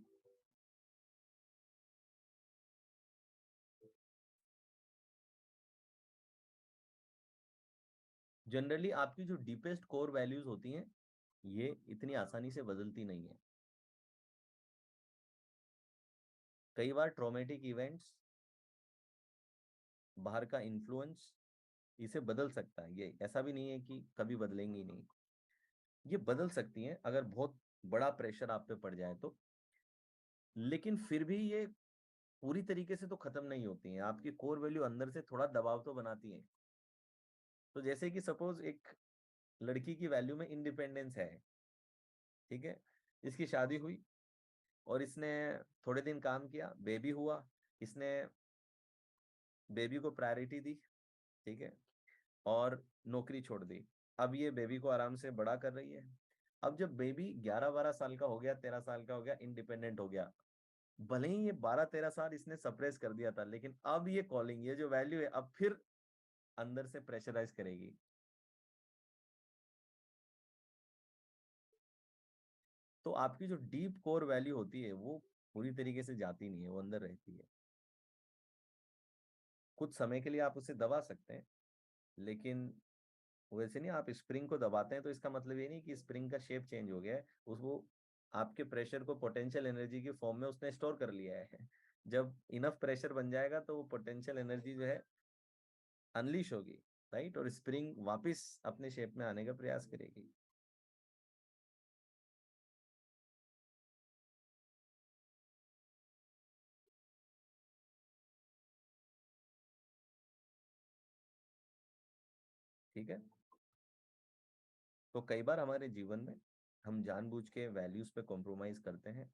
जनरली आपकी जो डीपेस्ट कोर वैल्यूज होती हैं ये इतनी आसानी से बदलती नहीं है। कई बार ट्रॉमेटिक इवेंट्स, बाहर का इन्फ्लुएंस इसे बदल सकता है। ये ऐसा भी नहीं है कि कभी बदलेंगी नहीं, ये बदल सकती हैं अगर बहुत बड़ा प्रेशर आप पे पड़ जाए तो। लेकिन फिर भी ये पूरी तरीके से तो खत्म नहीं होती हैं। आपकी कोर वैल्यू अंदर से थोड़ा दबाव तो बनाती है। तो जैसे कि सपोज एक लड़की की वैल्यू में इंडिपेंडेंस है, ठीक है, इसकी शादी हुई और इसने थोड़े दिन काम किया, बेबी हुआ, इसने बेबी को प्रायोरिटी दी, ठीक है, और नौकरी छोड़ दी। अब ये बेबी को आराम से बड़ा कर रही है। अब जब बेबी 11-12 साल का हो गया, 13 साल का हो गया, इंडिपेंडेंट हो गया, भले ही ये 12-13 साल इसने सप्रेस कर दिया था, लेकिन अब ये कॉलिंग, ये जो वैल्यू है, अब फिर अंदर से प्रेशराइज करेगी। तो आपकी जो डीप कोर वैल्यू होती है वो पूरी तरीके से जाती नहीं है, वो अंदर रहती है। कुछ समय के लिए आप उसे दबा सकते हैं, लेकिन वैसे नहीं। आप स्प्रिंग को दबाते हैं तो इसका मतलब ये नहीं कि स्प्रिंग का शेप चेंज हो गया है, उसको आपके प्रेशर को पोटेंशियल एनर्जी की फॉर्म में उसने स्टोर कर लिया है। जब इनफ प्रेशर बन जाएगा तो वो पोटेंशियल एनर्जी जो है अनलीश होगी, राइट, और स्प्रिंग वापस अपने शेप में आने का प्रयास करेगी। ठीक है। तो कई बार हमारे जीवन में हम जानबूझ के वैल्यूज पे कॉम्प्रोमाइज करते हैं,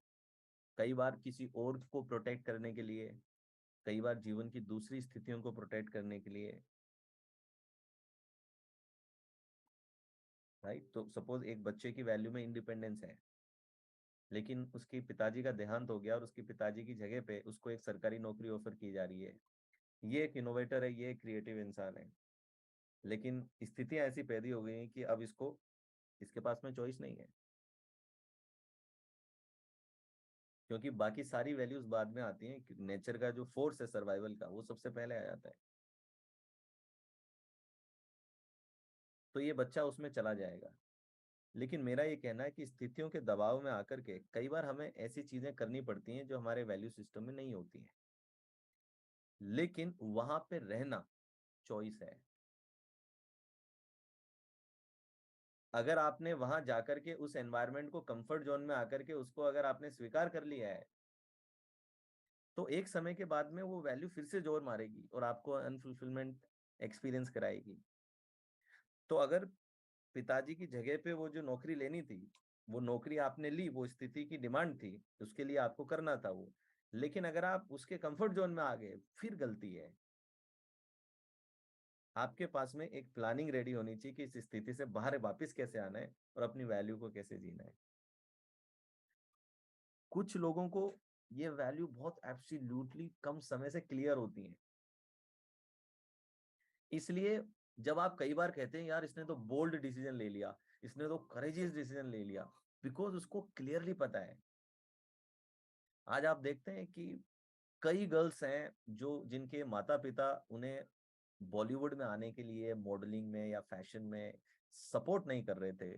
कई बार किसी और को प्रोटेक्ट करने के लिए, कई बार जीवन की दूसरी स्थितियों को प्रोटेक्ट करने के लिए, राइट। तो सपोज एक बच्चे की वैल्यू में इंडिपेंडेंस है, लेकिन उसके पिताजी का देहांत हो गया और उसके पिताजी की जगह पे उसको एक सरकारी नौकरी ऑफर की जा रही है। ये एक इनोवेटर है, ये एक क्रिएटिव इंसान है, लेकिन स्थितियां ऐसी पैदा हो गई हैं कि अब इसको, इसके पास में चॉइस नहीं है, क्योंकि बाकी सारी वैल्यूज बाद में आती हैं। नेचर का जो फोर्स है सर्वाइवल का, वो सबसे पहले आ जाता है। तो ये बच्चा उसमें चला जाएगा। लेकिन मेरा ये कहना है कि स्थितियों के दबाव में आकर के कई बार हमें ऐसी चीजें करनी पड़ती हैं जो हमारे वैल्यू सिस्टम में नहीं होती हैं, लेकिन वहां पे रहना चॉइस है। अगर आपने वहां जाकर के उस एनवायरनमेंट को, कंफर्ट जोन में आकर के उसको अगर आपने स्वीकार कर लिया है, तो एक समय के बाद में वो वैल्यू फिर से जोर मारेगी और आपको अनफुलफिलमेंट एक्सपीरियंस कराएगी। तो अगर पिताजी की जगह पे वो जो नौकरी लेनी थी, वो नौकरी आपने ली, वो स्थिति की डिमांड थी, उसके लिए आपको करना था वो, लेकिन अगर आप उसके कंफर्ट जोन में आ गए, फिर गलती है। आपके पास में एक प्लानिंग रेडी होनी चाहिए कि इस स्थिति से बाहर वापस कैसे आना है और अपनी वैल्यू को कैसे जीना है। कुछ लोगों को ये वैल्यू बहुत एब्सोल्युटली कम समय से क्लियर होती है। इसलिए जब आप कई बार कहते हैं यार इसने तो बोल्ड डिसीजन ले लिया, इसने तो करेजियस डिसीजन ले लिया, बिकॉज उसको क्लियरली पता है। आज आप देखते हैं कि कई गर्ल्स हैं जो, जिनके माता पिता उन्हें बॉलीवुड में आने के लिए मॉडलिंग में या फैशन में सपोर्ट नहीं कर रहे थे,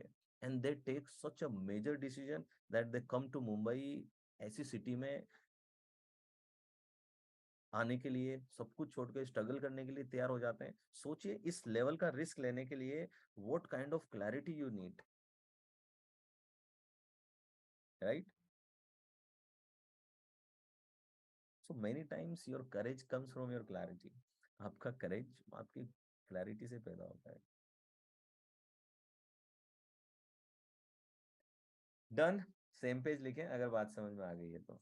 and they take such a major decision that they come to Mumbai, ऐसी सिटी में आने के लिए सब कुछ छोड़ के स्ट्रगल करने के लिए तैयार हो जाते हैं। सोचिए इस लेवल का रिस्क लेने के लिए what kind of clarity you need, right. So many times your courage comes from your clarity. आपका करेज आपकी क्लैरिटी से पैदा होता है। डन। सेम पेज लिखें अगर बात समझ में आ गई है तो।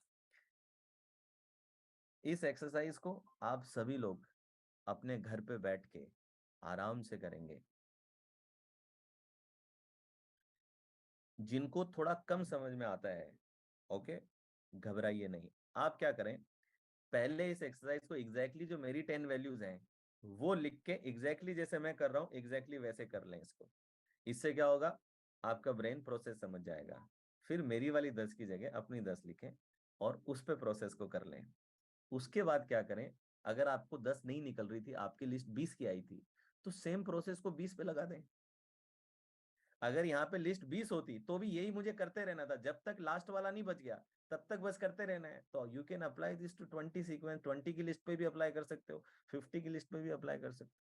इस एक्सरसाइज को आप सभी लोग अपने घर पे बैठ के आराम से करेंगे। जिनको थोड़ा कम समझ में आता है, ओके, घबराइए नहीं। आप क्या करें, पहले इस एक्सरसाइज को एग्जैक्टली जो मेरी 10 वैल्यूज हैं वो लिख के एग्जैक्टली जैसे मैं कर रहा हूं एग्जैक्टली वैसे कर लें इसको। इससे क्या होगा, आपका ब्रेन प्रोसेस समझ जाएगा। फिर मेरी वाली 10 की जगह अपनी 10 लिखें और उस पे प्रोसेस को कर लें। उसके बाद क्या करें, अगर आपको 10 नहीं निकल रही थी, आपकी लिस्ट 20 की आई थी, तो सेम प्रोसेस को 20 पे लगा दें। अगर यहाँ पे लिस्ट 20 होती तो भी यही मुझे करते रहना था, जब तक लास्ट वाला नहीं बच गया तब तक बस करते रहना है। तो you can apply this to 20 sequence, 20 की लिस्ट पे भी अप्लाई कर सकते हो, 50 की लिस्ट पे भी अप्लाई कर सकते हो।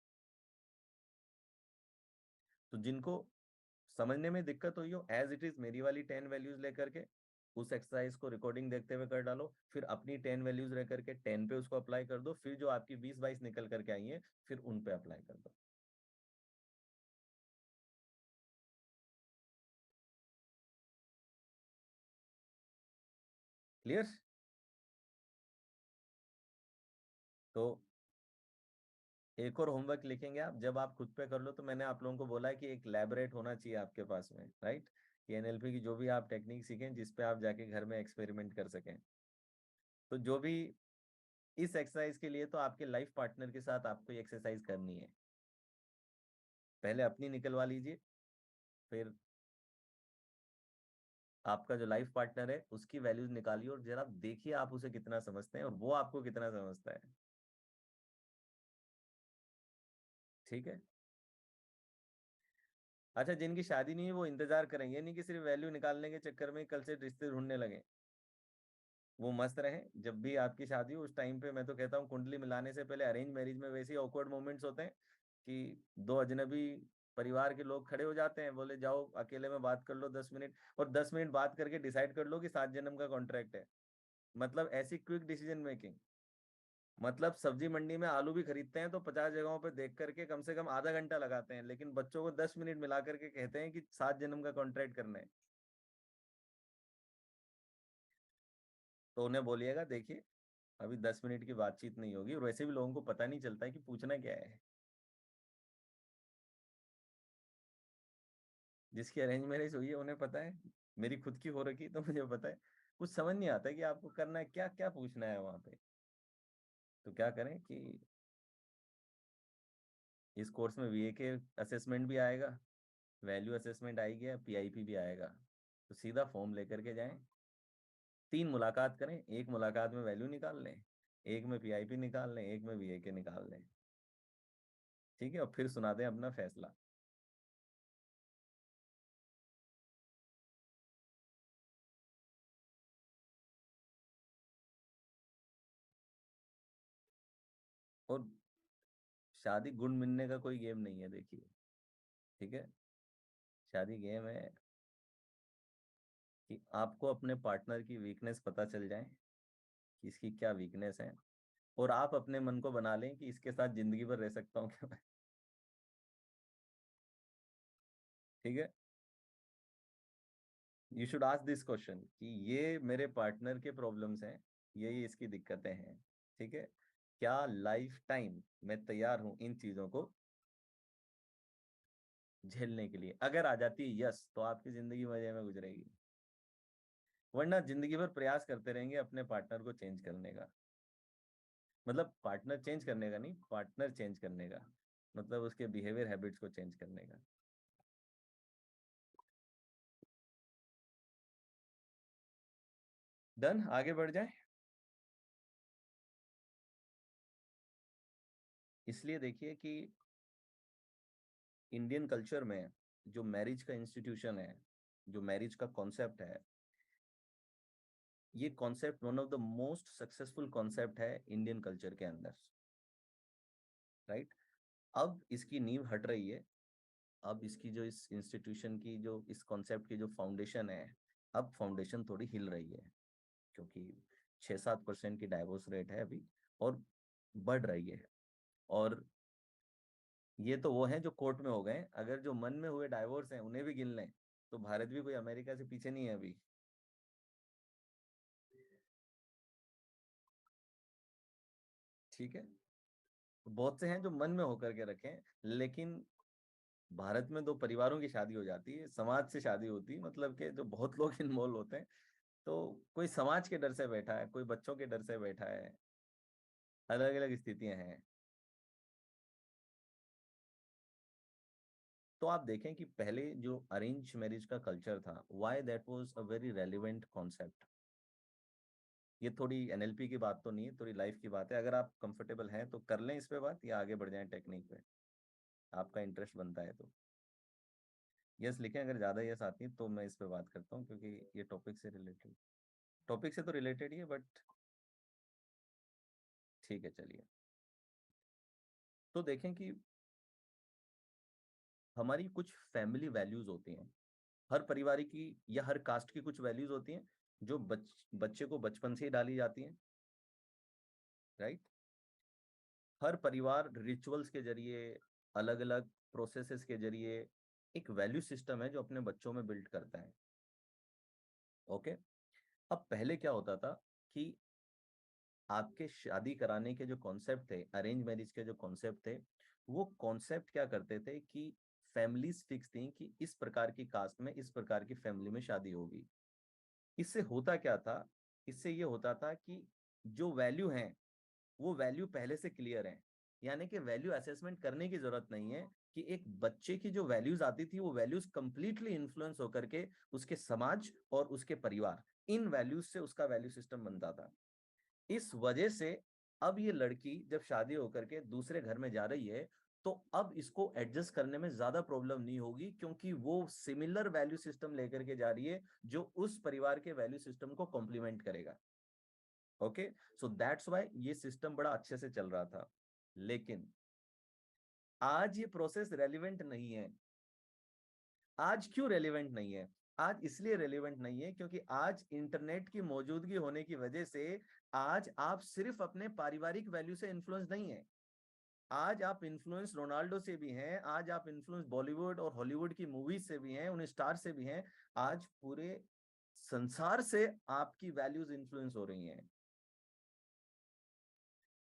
तो जिनको समझने में दिक्कत हुई हो, एज इट इज मेरी वाली 10 वैल्यूज लेकर के उस एक्सरसाइज को रिकॉर्डिंग देखते हुए कर डालो, फिर अपनी 10 वैल्यूज रह करके 10 पे उसको अप्लाई कर दो, फिर जो आपकी 20-22 निकल करके आई है फिर उन पे अप्लाई कर दो। क्लियर। तो एक और होमवर्क लिखेंगे आप, जब आप खुद पे कर लो तो मैंने आप लोगों को बोला है कि एक लैबोरेट होना चाहिए आपके पास में, राइट। कि एनएलपी की जो भी आप टेक्निक सीखें जिस पे आप जाके घर में एक्सपेरिमेंट कर सकें। तो जो भी इस एक्सरसाइज के लिए तो आपके लाइफ पार्टनर के साथ आपको ये एक्सरसाइज करनी है। पहले अपनी निकलवा लीजिए, फिर आपका जो लाइफ पार्टनर है उसकी वैल्यूज निकालिए और जरा देखिए आप उसे कितना समझते हैं और वो आपको कितना समझता है। ठीक है। अच्छा, जिनकी शादी नहीं है वो इंतजार करेंगे, नहीं कि सिर्फ वैल्यू निकालने के चक्कर में कल से रिश्ते ढूंढने लगे। वो मस्त रहे। जब भी आपकी शादी हो उस टाइम पे मैं तो कहता हूँ कुंडली मिलाने से पहले अरेंज मैरिज में वैसे ही ऑकवर्ड मोमेंट्स होते हैं कि दो अजनबी परिवार के लोग खड़े हो जाते हैं, बोले जाओ अकेले में बात कर लो 10 मिनट, और 10 मिनट बात करके डिसाइड कर लो कि 7 जन्म का कॉन्ट्रैक्ट है। मतलब ऐसी क्विक डिसीजन मेकिंग। मतलब सब्जी मंडी में आलू भी खरीदते हैं तो 50 जगहों पे देख करके कम से कम आधा घंटा लगाते हैं, लेकिन बच्चों को 10 मिनट मिला करके कहते हैं कि 7 जन्म का कॉन्ट्रैक्ट करना है। तो उन्हें बोलिएगा देखिए अभी 10 मिनट की बातचीत नहीं होगी, और वैसे भी लोगों को पता नहीं चलता है कि पूछना क्या है। जिसकी अरेंज मैरिज हुई है उन्हें पता है, मेरी खुद की हो रखी तो मुझे पता है। कुछ समझ नहीं आता कि आपको करना है क्या, क्या पूछना है वहां पे। तो क्या करें कि इस कोर्स में वीए के असेसमेंट भी आएगा, वैल्यू असेसमेंट आएगी, पीआईपी भी आएगा। तो सीधा फॉर्म लेकर के जाएं, 3 मुलाकात करें, एक मुलाकात में वैल्यू निकाल लें, एक में पीआईपी निकाल लें, एक में वीए के निकाल लें। ठीक है, और फिर सुना दें अपना फैसला। और शादी गुण मिलने का कोई गेम नहीं है, देखिए। ठीक है, शादी गेम है कि आपको अपने पार्टनर की वीकनेस पता चल जाए कि इसकी क्या वीकनेस है, और आप अपने मन को बना लें कि इसके साथ जिंदगी भर रह सकता हूँ क्या मैं। ठीक है, you should ask this question कि ये मेरे पार्टनर के प्रॉब्लम्स हैं, ये इसकी दिक्कतें हैं। ठीक है, क्या लाइफ टाइम मैं तैयार हूं इन चीजों को झेलने के लिए। अगर आ जाती है यस, तो आपकी जिंदगी मजे में गुजरेगी, वरना जिंदगी भर प्रयास करते रहेंगे अपने पार्टनर को चेंज करने का। मतलब पार्टनर चेंज करने का नहीं, पार्टनर चेंज करने का, मतलब उसके बिहेवियर हैबिट्स को चेंज करने का। डन, आगे बढ़ जाए। इसलिए देखिए कि इंडियन कल्चर में जो मैरिज का इंस्टीट्यूशन है, जो मैरिज का कॉन्सेप्ट है, ये concept one of the most successful concept है इंडियन कल्चर के अंदर। राइट, अब इसकी नींव हट रही है। अब इसकी जो इस इंस्टीट्यूशन की जो इस कॉन्सेप्ट की जो फाउंडेशन है, अब फाउंडेशन थोड़ी हिल रही है, क्योंकि 6-7% की डाइवोर्स रेट है अभी, और बढ़ रही है। और ये तो वो हैं जो कोर्ट में हो गए, अगर जो मन में हुए डाइवोर्स हैं उन्हें भी गिन लें तो भारत भी कोई अमेरिका से पीछे नहीं है अभी। ठीक है, बहुत से हैं जो मन में होकर के रखें, लेकिन भारत में 2 परिवारों की शादी हो जाती है, समाज से शादी होती है, मतलब कि जो बहुत लोग इन्वॉल्व होते हैं। तो कोई समाज के डर से बैठा है, कोई बच्चों के डर से बैठा है, अलग अलग स्थितियां हैं। तो आप देखें कि पहले जो अरेंज मैरिज का कल्चर था, why that was a very relevant concept. ये थोड़ी एनएलपी की बात तो नहीं है, थोड़ी लाइफ की बात है। अगर आप कंफर्टेबल हैं तो कर लें इस पे बात, या आगे बढ़ जाएं टेक्निक पे, आपका इंटरेस्ट बनता है तो। यस लिखें, अगर ज़्यादा यस आती है तो मैं इस पे बात करता हूँ, क्योंकि ये टॉपिक से तो रिलेटेड ही है, बट ठीक है चलिए। तो देखें कि हमारी कुछ फैमिली वैल्यूज होती हैं, हर परिवार की या हर कास्ट की कुछ वैल्यूज होती हैं, जो बच्चे को बचपन से ही डाली जाती हैं। राइट, हर परिवार रिचुअल्स के जरिए, अलग अलग प्रोसेसेस के जरिए एक वैल्यू सिस्टम है जो अपने बच्चों में बिल्ड करता है। ओके, अब पहले क्या होता था कि आपके शादी कराने के जो कॉन्सेप्ट थे, अरेंज मैरिज के जो कॉन्सेप्ट थे, वो कॉन्सेप्ट क्या करते थे कि फैमिलीज फिक्स थी कि इस प्रकार की कास्ट में, इस प्रकार की फैमिली में शादी होगी। इससे होता क्या था, इससे ये होता था कि जो वैल्यू है वो वैल्यू पहले से क्लियर है, यानी कि वैल्यू असेसमेंट करने की जरूरत नहीं है। कि एक बच्चे की जो वैल्यूज आती थी, वो वैल्यूज कंप्लीटली इन्फ्लुएंस होकर के उसके समाज और उसके परिवार, इन वैल्यूज से उसका वैल्यू सिस्टम बनता था। इस वजह से अब ये लड़की जब शादी होकर के दूसरे घर में जा रही है, तो अब इसको एडजस्ट करने में ज्यादा प्रॉब्लम नहीं होगी, क्योंकि वो सिमिलर वैल्यू सिस्टम लेकर के जा रही है जो उस परिवार के वैल्यू सिस्टम को कॉम्प्लीमेंट करेगा। ओके, सो दैट्स वाई ये सिस्टम बड़ा अच्छे से चल रहा था। लेकिन आज ये प्रोसेस रेलिवेंट नहीं है। आज क्यों रेलिवेंट नहीं है? आज इसलिए रेलिवेंट नहीं है क्योंकि आज इंटरनेट की मौजूदगी होने की वजह से आज आप सिर्फ अपने पारिवारिक वैल्यू से इन्फ्लुएंस नहीं है। आज आप इन्फ्लुएंस रोनाल्डो से भी हैं, आज आप इन्फ्लुएंस बॉलीवुड और हॉलीवुड की मूवीज से भी हैं, उन स्टार से भी हैं। आज पूरे संसार से आपकी वैल्यूज इन्फ्लुएंस हो रही हैं।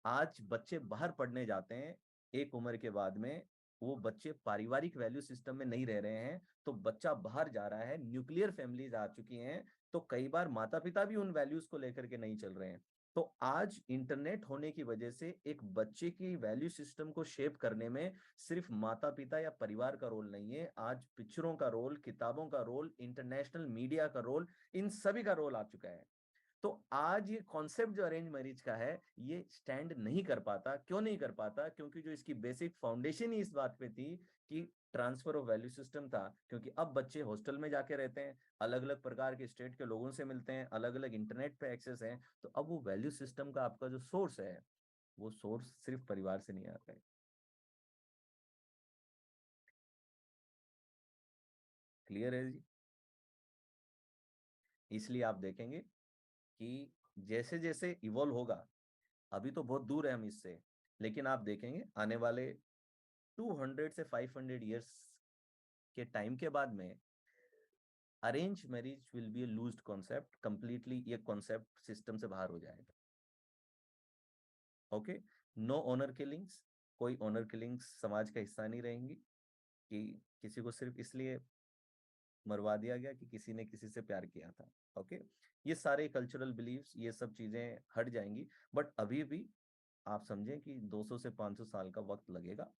आज बच्चे बाहर पढ़ने जाते हैं एक उम्र के बाद में, वो बच्चे पारिवारिक वैल्यू सिस्टम में नहीं रह रहे हैं, तो बच्चा बाहर जा रहा है, न्यूक्लियर फैमिलीज आ चुकी हैं, तो कई बार माता पिता भी उन वैल्यूज को लेकर के नहीं चल रहे हैं। तो आज इंटरनेट होने की वजह से एक बच्चे की वैल्यू सिस्टम को शेप करने में सिर्फ माता पिता या परिवार का रोल नहीं है, आज पिक्चरों का रोल, किताबों का रोल, इंटरनेशनल मीडिया का रोल, इन सभी का रोल आ चुका है। तो आज ये कॉन्सेप्ट जो अरेंज मैरिज का है, ये स्टैंड नहीं कर पाता। क्यों नहीं कर पाता? क्योंकि जो इसकी बेसिक फाउंडेशन ही इस बात पे थी कि ट्रांसफर ऑफ वैल्यू सिस्टम था। क्योंकि अब बच्चे हॉस्टल में जाके रहते हैं, अलग अलग प्रकार के स्टेट के लोगों से मिलते हैं, अलग अलग इंटरनेट पे एक्सेस है, तो अब वो वैल्यू सिस्टम का आपका जो सोर्स है, वो सोर्स सिर्फ परिवार से नहीं आता है। क्लियर है जी? इसलिए आप देखेंगे कि जैसे जैसे इवॉल्व होगा, अभी तो बहुत दूर है हम इससे, लेकिन आप देखेंगे आने वाले 200 से 500 ईयर्स के टाइम के बाद में arrange marriage will be A लूज्ड concept, completely ये कॉन्सेप्ट सिस्टम से बाहर हो जाएगा। ओके, नो ऑनर किलिंग्स, कोई ऑनर किलिंग्स समाज का हिस्सा नहीं रहेंगी कि किसी को सिर्फ इसलिए मरवा दिया गया कि किसी ने किसी से प्यार किया था। ओके, ये सारे कल्चरल बिलीव्स, ये सब चीजें हट जाएंगी। बट अभी भी आप समझें कि 200 से 500 साल का वक्त लगेगा।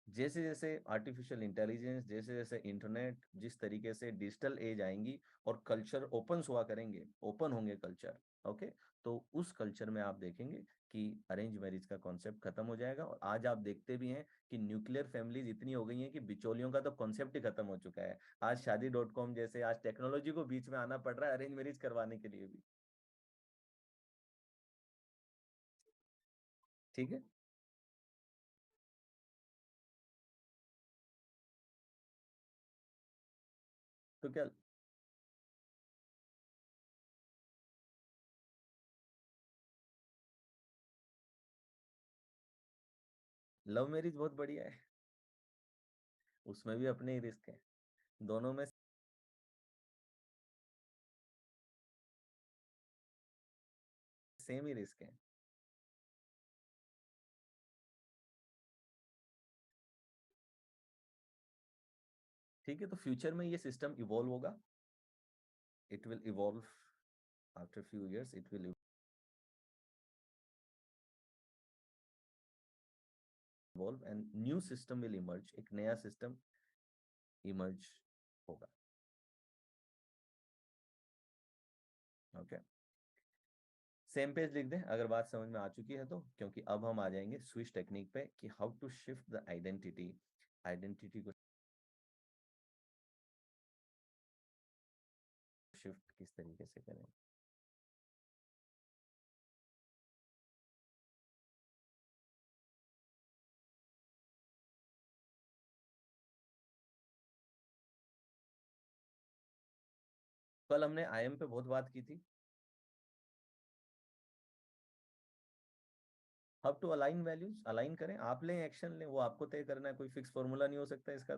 जैसे जैसे आर्टिफिशियल इंटेलिजेंस, जैसे जैसे इंटरनेट, जिस तरीके से डिजिटल एज आएंगी और कल्चर ओपन हुआ करेंगे, ओपन होंगे कल्चर, ओके, तो उस कल्चर में आप देखेंगे कि अरेंज मैरिज का कॉन्सेप्ट खत्म हो जाएगा। और आज आप देखते भी हैं कि न्यूक्लियर फैमिलीज इतनी हो गई हैं कि बिचौलियों का तो कॉन्सेप्ट ही खत्म हो चुका है। आज शादी.com जैसे, आज टेक्नोलॉजी को बीच में आना पड़ रहा है अरेंज मैरिज करवाने के लिए भी। ठीक है। तो क्या, लव मैरिज बहुत बढ़िया है, उसमें भी अपने ही रिस्क है, दोनों में सेम ही रिस्क है। ठीक है, तो फ्यूचर में ये सिस्टम इवॉल्व होगा, it will evolve after few years, it will evolve and new system will emerge, एक नया सिस्टम इमर्ज होगा। ओके, सेम पेज लिख दें अगर बात समझ में आ चुकी है तो, क्योंकि अब हम आ जाएंगे स्विच टेक्निक पे कि how to shift the identity, identity को शिफ्ट किस तरीके से करें। कल हमने आईएम पे बहुत बात की थी, how to align values, align करें, आप लें एक्शन लें, वो आपको तय करना है, कोई फिक्स फॉर्मूला नहीं हो सकता इसका।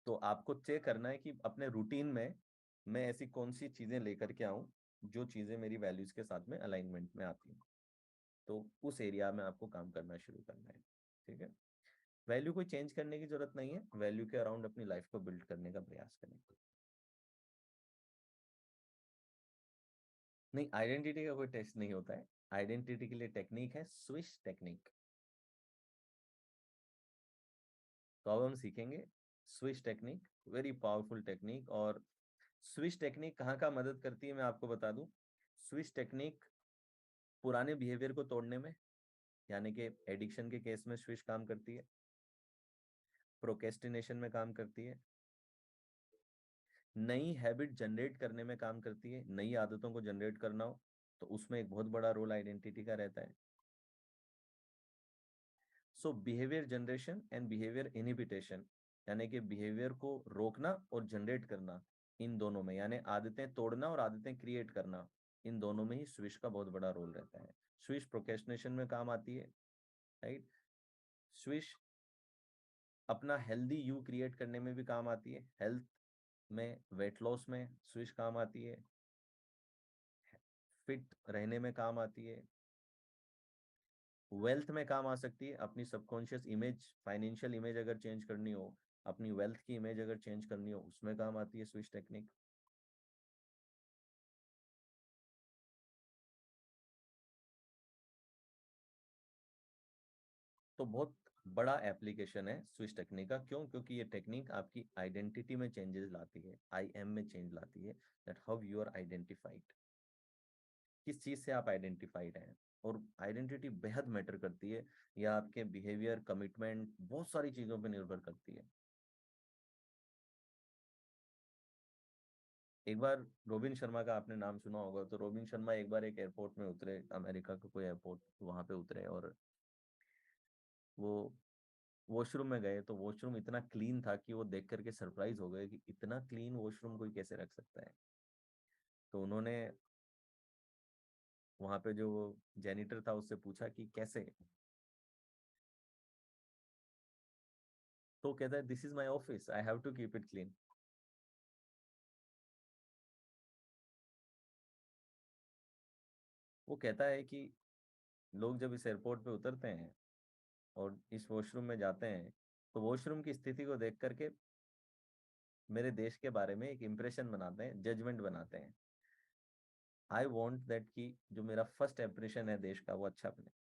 तो आपको तय करना है कि अपने रूटीन में मैं ऐसी कौन सी चीजें लेकर के आऊं जो चीजें मेरी वैल्यूज के साथ में अलाइनमेंट में आती हैं। तो उस एरिया में आपको काम करना शुरू करना है। ठीक है, वैल्यू कोई चेंज करने की जरूरत नहीं है, वैल्यू के अराउंड अपनी लाइफ को बिल्ड करने का प्रयास करें। नहीं, आइडेंटिटी का कोई टेस्ट नहीं होता है, आइडेंटिटी के लिए टेक्निक है स्विश टेक्निक। तो अब हम सीखेंगे switch technique, very powerful technique. और स्विच टेक्निक कहाँ का मदद करती है मैं आपको बता दूं। स्विच टेक्निक पुराने बिहेवियर को तोड़ने में, यानी कि एडिक्शन के केस में स्विच काम करती है, प्रोकेस्टिनेशन में काम करती है, नई हैबिट जनरेट करने में काम करती है, नई आदतों को जनरेट करना हो तो उसमें एक बहुत बड़ा रोल आइडेंटिटी का रहता है। सो बिहेवियर जनरेशन एंड बिहेवियर इनहिबिटेशन, यानी कि बिहेवियर को रोकना और जनरेट करना, इन दोनों में, यानी आदतें तोड़ना और आदतें क्रिएट करना, इन दोनों में ही स्विच का बहुत बड़ा रोल रहता है। स्विच प्रोकेस्टिनेशन में काम आती है, राइट। स्विच अपना हेल्दी यू क्रिएट करने में भी काम आती है, हेल्थ में, वेट लॉस में स्विच काम आती है, फिट रहने में काम आती है, वेल्थ में काम आ सकती है, अपनी सबकॉन्शियस इमेज, फाइनेंशियल इमेज अगर चेंज करनी हो, अपनी वेल्थ की इमेज अगर चेंज करनी हो, उसमें काम आती है स्विच टेक्निक। तो बहुत बड़ा एप्लीकेशन है स्विच टेक्निक का। क्यों? क्योंकि ये टेक्निक आपकी आइडेंटिटी में चेंजेस लाती है, आई एम में चेंज लाती है, that how you are identified, किस चीज से आप आइडेंटिफाइड हैं। और आइडेंटिटी बेहद मैटर करती है, या आपके बिहेवियर, कमिटमेंट, बहुत सारी चीजों पर निर्भर करती है। एक बार रोबिन शर्मा का आपने नाम सुना होगा, तो रोबिन शर्मा एक बार एक एयरपोर्ट में उतरे, अमेरिका का कोई एयरपोर्ट, वहां पे उतरे, और वो वॉशरूम में गए, तो वॉशरूम इतना क्लीन था कि वो देख करके सरप्राइज हो गए कि इतना क्लीन वॉशरूम कोई कैसे रख सकता है। तो उन्होंने वहां पे जो जेनिटर था उससे पूछा कि कैसे। तो कहता है, this is my office, I have to keep it clean. वो कहता है कि लोग जब इस एयरपोर्ट पे उतरते हैं और इस वॉशरूम में जाते हैं, तो वॉशरूम की स्थिति को देख करके मेरे देश के बारे में एक इम्प्रेशन बनाते हैं, जजमेंट बनाते हैं। आई वॉन्ट दैट कि जो मेरा फर्स्ट इम्प्रेशन है देश का, वो अच्छा बने।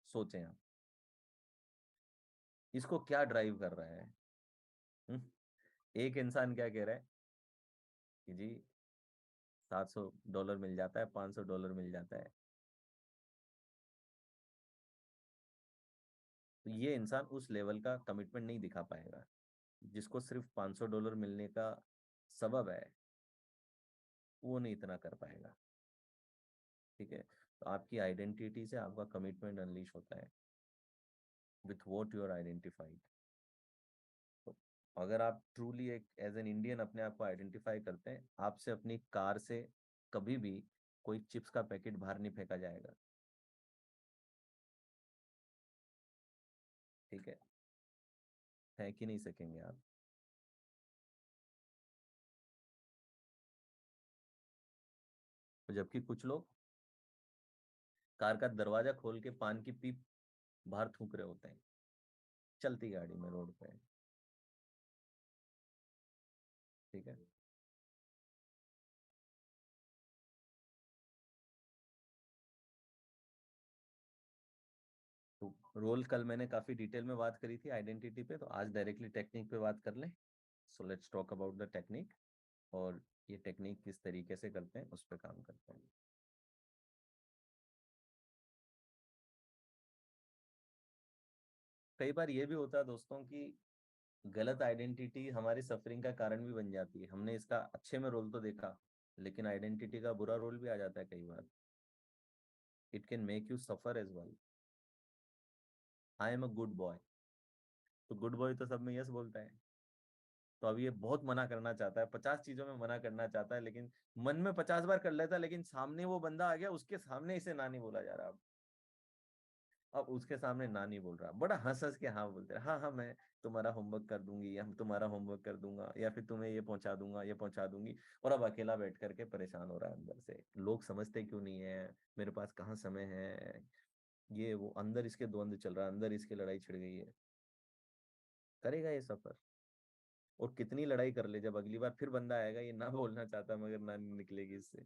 सोचें आप, इसको क्या ड्राइव कर रहा है? हुँ? एक इंसान क्या कह रहा है कि जी $700 मिल जाता है, $500 मिल जाता है। तो ये इंसान उस लेवल का कमिटमेंट नहीं दिखा पाएगा। जिसको सिर्फ $500 मिलने का सबब है, वो नहीं इतना कर पाएगा। ठीक है? तो आपकी आइडेंटिटी से आपका कमिटमेंट अनलीश होता है, with what you are identified. तो अगर आप ट्रूली एक एज एन इंडियन अपने आप को आइडेंटिफाई करते हैं, आपसे अपनी कार से कभी भी कोई चिप्स का पैकेट बाहर नहीं फेंका जाएगा। ठीक है? फेंक ही नहीं सकेंगे आप। तो जबकि कुछ लोग कार का दरवाजा खोल के पान की पीप बाहर थूक रहे होते हैं, चलती गाड़ी में, रोड पे। ठीक है? तो रोल कल मैंने काफी डिटेल में बात करी थी आइडेंटिटी पे, तो आज डायरेक्टली टेक्निक पे बात कर लें। So let's talk about the technique, और ये टेक्निक किस तरीके से करते हैं उस पर काम करते हैं। कई बार ये भी होता है दोस्तों कि गलत आइडेंटिटी हमारी सफरिंग का कारण भी बन जाती है। हमने इसका अच्छे में रोल तो देखा, लेकिन आइडेंटिटी का बुरा रोल भी आ जाता है कई बार। It can make you suffer as well. I am a good boy, तो गुड बॉय तो सब में यस बोलता है। तो अब ये बहुत मना करना चाहता है, 50 चीजों में मना करना चाहता है, लेकिन मन में 50 बार कर लेता है, लेकिन सामने वो बंदा आ गया, उसके सामने इसे ना नहीं बोला जा रहा। अब उसके सामने ना नहीं बोल रहा, बड़ा हंस हंस के हाँ बोलते रहा, हाँ हाँ मैं तुम्हारा होमवर्क कर दूंगी, या तुम्हारा होमवर्क कर दूंगा, या फिर तुम्हें ये पहुंचा दूंगा, ये पहुंचा दूंगी। और अब अकेला बैठ करके परेशान हो रहा है अंदर से, लोग समझते क्यों नहीं है, मेरे पास कहाँ समय है, ये वो, अंदर इसके द्वंद चल रहा है, अंदर इसकी लड़ाई छिड़ गई है। करेगा ये सफर, और कितनी लड़ाई कर ले, जब अगली बार फिर बंदा आएगा, ये ना बोलना चाहता मगर ना निकलेगी इससे।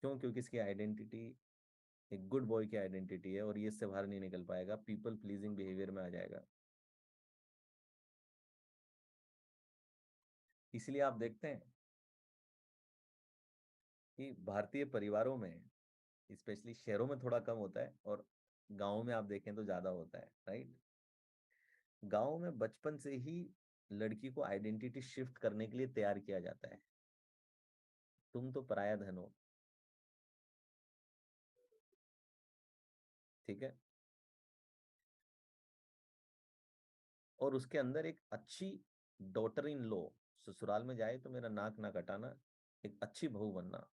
क्यों? क्योंकि इसकी आइडेंटिटी एक गुड बॉय की आइडेंटिटी है, और ये इससे बाहर नहीं निकल पाएगा, पीपल प्लीजिंग बिहेवियर में आ जाएगा। इसलिए आप देखते हैं कि भारतीय परिवारों में, स्पेशली शहरों में थोड़ा कम होता है, और गाँव में आप देखें तो ज्यादा होता है, राइट? गाँव में बचपन से ही लड़की को आइडेंटिटी शिफ्ट करने के लिए तैयार किया जाता है। तुम तो पराया धन हो। ठीक है? और उसके अंदर एक अच्छी डॉटर इन लॉ, ससुराल में जाए तो मेरा नाक ना कटाना, एक अच्छी बहू बनना,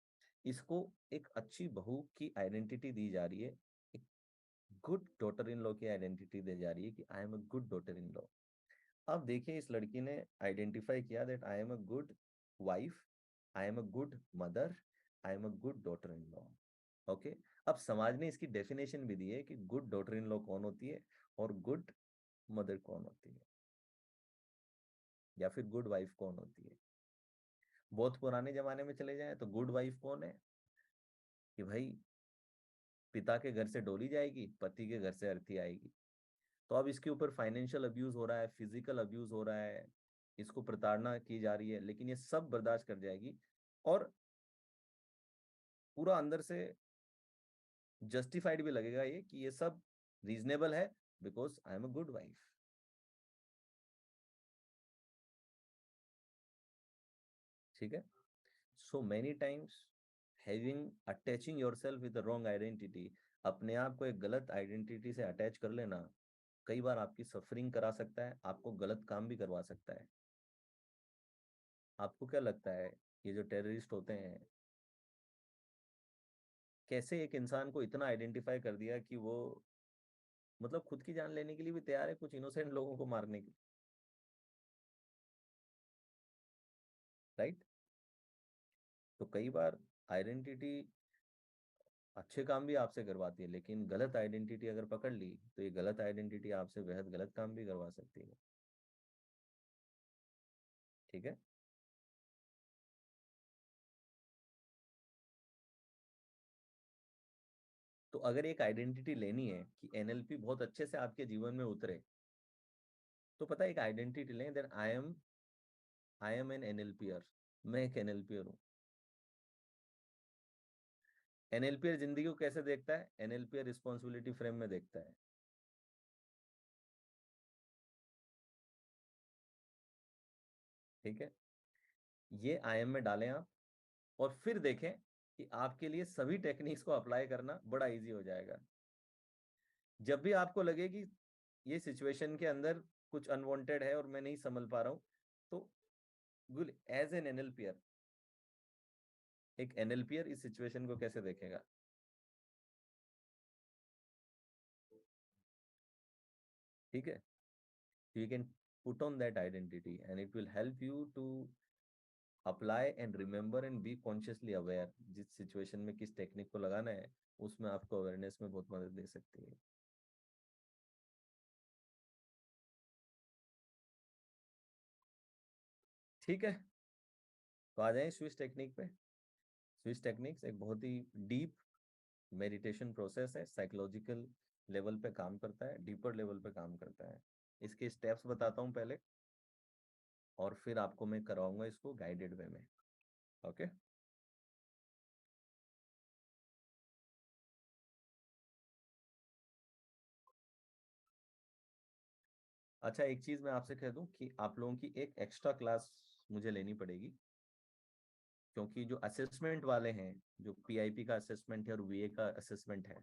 इसको एक अच्छी बहू की आइडेंटिटी दी जा रही है, एक गुड डॉटर इन लॉ की आइडेंटिटी दी जा रही है कि आई am a good daughter in law. अब देखिए, इस लड़की ने आइडेंटिफाई किया that I am a good wife, I am a good mother, I am a good daughter in law. Okay, अब समाज ने इसकी डेफिनेशन भी दी है कि गुड डॉटर इन लॉ कौन होती है और गुड मदर कौन होती है, या फिर गुड वाइफ कौन होती है। बहुत पुराने जमाने में चले जाएं तो गुड वाइफ कौन है, कि भाई पिता के घर से डोली जाएगी, पति के घर से अर्थी आएगी। तो अब इसके ऊपर फाइनेंशियल अब्यूज हो रहा है, फिजिकल अब्यूज हो रहा है, इसको प्रताड़ना की जा रही है, लेकिन ये सब बर्दाश्त कर जाएगी और पूरा अंदर से जस्टिफाइड भी लगेगा ये कि ये सब रीजनेबल है, because I am a good wife. ठीक है। So many times having attaching yourself with the wrong identity, अपने आप को एक गलत आइडेंटिटी से अटैच कर लेना, कई बार आपकी सफरिंग करा सकता है, आपको गलत काम भी करवा सकता है। आपको क्या लगता है, ये जो टेररिस्ट होते हैं, कैसे एक इंसान को इतना आइडेंटिफाई कर दिया कि वो मतलब खुद की जान लेने के लिए भी तैयार है कुछ इनोसेंट लोगों को मारने की। राइट। तो कई बार आइडेंटिटी अच्छे काम भी आपसे करवाती है, लेकिन गलत आइडेंटिटी अगर पकड़ ली तो ये गलत आइडेंटिटी आपसे बेहद गलत काम भी करवा सकती है। ठीक है। तो अगर एक आइडेंटिटी लेनी है कि एनएलपी बहुत अच्छे से आपके जीवन में उतरे, तो पता है एक आइडेंटिटी लें, देन आई एम एन एनएलपीयर। मैं एक एनएलपीयर हूँ। एनएलपीयर जिंदगी को कैसे देखता है, एनएलपीयर रिस्पॉन्सिबिलिटी फ्रेम में देखता है। ठीक है। ये आईएम में डालें आप, और फिर देखें कि आपके लिए सभी टेक्निक्स को अप्लाई करना बड़ा इजी हो जाएगा। जब भी आपको लगे कि ये सिचुएशन के अंदर कुछ अनवांटेड है और मैं नहीं संभल पा रहा हूं, तो गुल एज एन एनएलपीयर, एक एनएलपीयर इस सिचुएशन को कैसे देखेगा। ठीक है। You can put on that identity and it will help you to apply and remember and be consciously aware, जिस सिचुएशन में किस टेक्निक को लगाना है उसमें आपको अवेयरनेस में बहुत मदद दे सकती है। ठीक है। तो आ जाएं स्विच टेक्निक पे। स्विच टेक्निक्स एक बहुत ही डीप मेडिटेशन प्रोसेस है, साइकोलॉजिकल लेवल पे काम करता है, डीपर लेवल पे काम करता है। इसके स्टेप्स बताता हूँ पहले, और फिर आपको मैं करवाऊंगा इसको गाइडेड वे में। ओके। अच्छा, एक चीज मैं आपसे कह दूं कि आप लोगों की एक एक्स्ट्रा क्लास मुझे लेनी पड़ेगी, क्योंकि जो असेसमेंट वाले हैं, जो पीआईपी का असेसमेंट है और वीए का असेसमेंट है,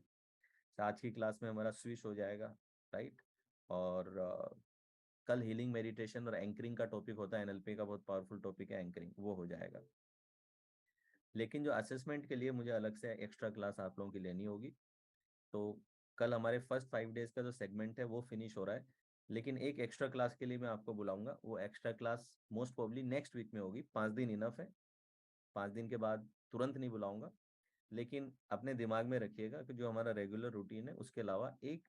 साथ ही क्लास में हमारा स्विच हो जाएगा। राइट। और कल हीलिंग मेडिटेशन और एंकरिंग का टॉपिक होता है, एनएलपी का बहुत पावरफुल टॉपिक है एंकरिंग, वो हो जाएगा। लेकिन जो असेसमेंट के लिए मुझे अलग से एक्स्ट्रा क्लास आप लोगों की लेनी होगी। तो कल हमारे फर्स्ट 5 डेज का जो सेगमेंट है वो फिनिश हो रहा है, लेकिन एक एक्स्ट्रा क्लास के लिए मैं आपको बुलाऊंगा। वो extra class most probably next week में होगी, 5 दिन इनफ है। 5 दिन के बाद तुरंत नहीं बुलाऊंगा। लेकिन अपने दिमाग में रखिएगा कि जो हमारा रेगुलर रूटीन है उसके अलावा 1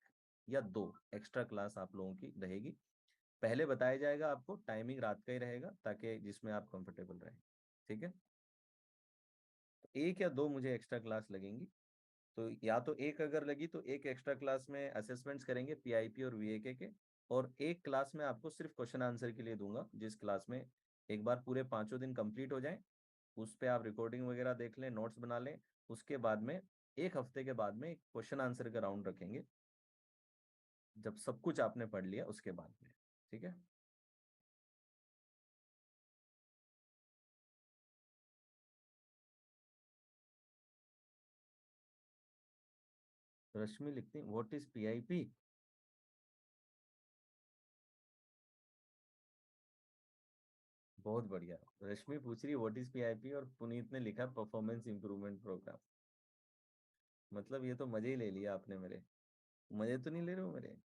या 2 एक्स्ट्रा क्लास आप लोगों की रहेगी। पहले बताया जाएगा आपको, टाइमिंग रात का ही रहेगा ताकि जिसमें आप कंफर्टेबल रहें। ठीक है। तो 1 या 2 मुझे एक्स्ट्रा क्लास लगेंगी। तो या तो एक अगर लगी तो एक एक्स्ट्रा क्लास में असेसमेंट्स करेंगे पीआईपी और वीएके के, और एक क्लास में आपको सिर्फ क्वेश्चन आंसर के लिए दूंगा, जिस क्लास में एक बार पूरे 5 दिन कंप्लीट हो जाए, उस पे आप रिकॉर्डिंग वगैरह देख लें, नोट्स बना लें। उसके बाद में एक हफ्ते के बाद में क्वेश्चन आंसर का राउंड रखेंगे, जब सब कुछ आपने पढ़ लिया उसके बाद में। ठीक है। रश्मि लिखती व्हाट इज पीआईपी। बहुत बढ़िया। रश्मि पूछ रही है व्हाट इज पीआईपी, और पुनीत ने लिखा परफॉर्मेंस इंप्रूवमेंट प्रोग्राम। मतलब ये तो मजे ही ले लिया आपने मेरे। मजे तो नहीं ले रहे हो मेरे।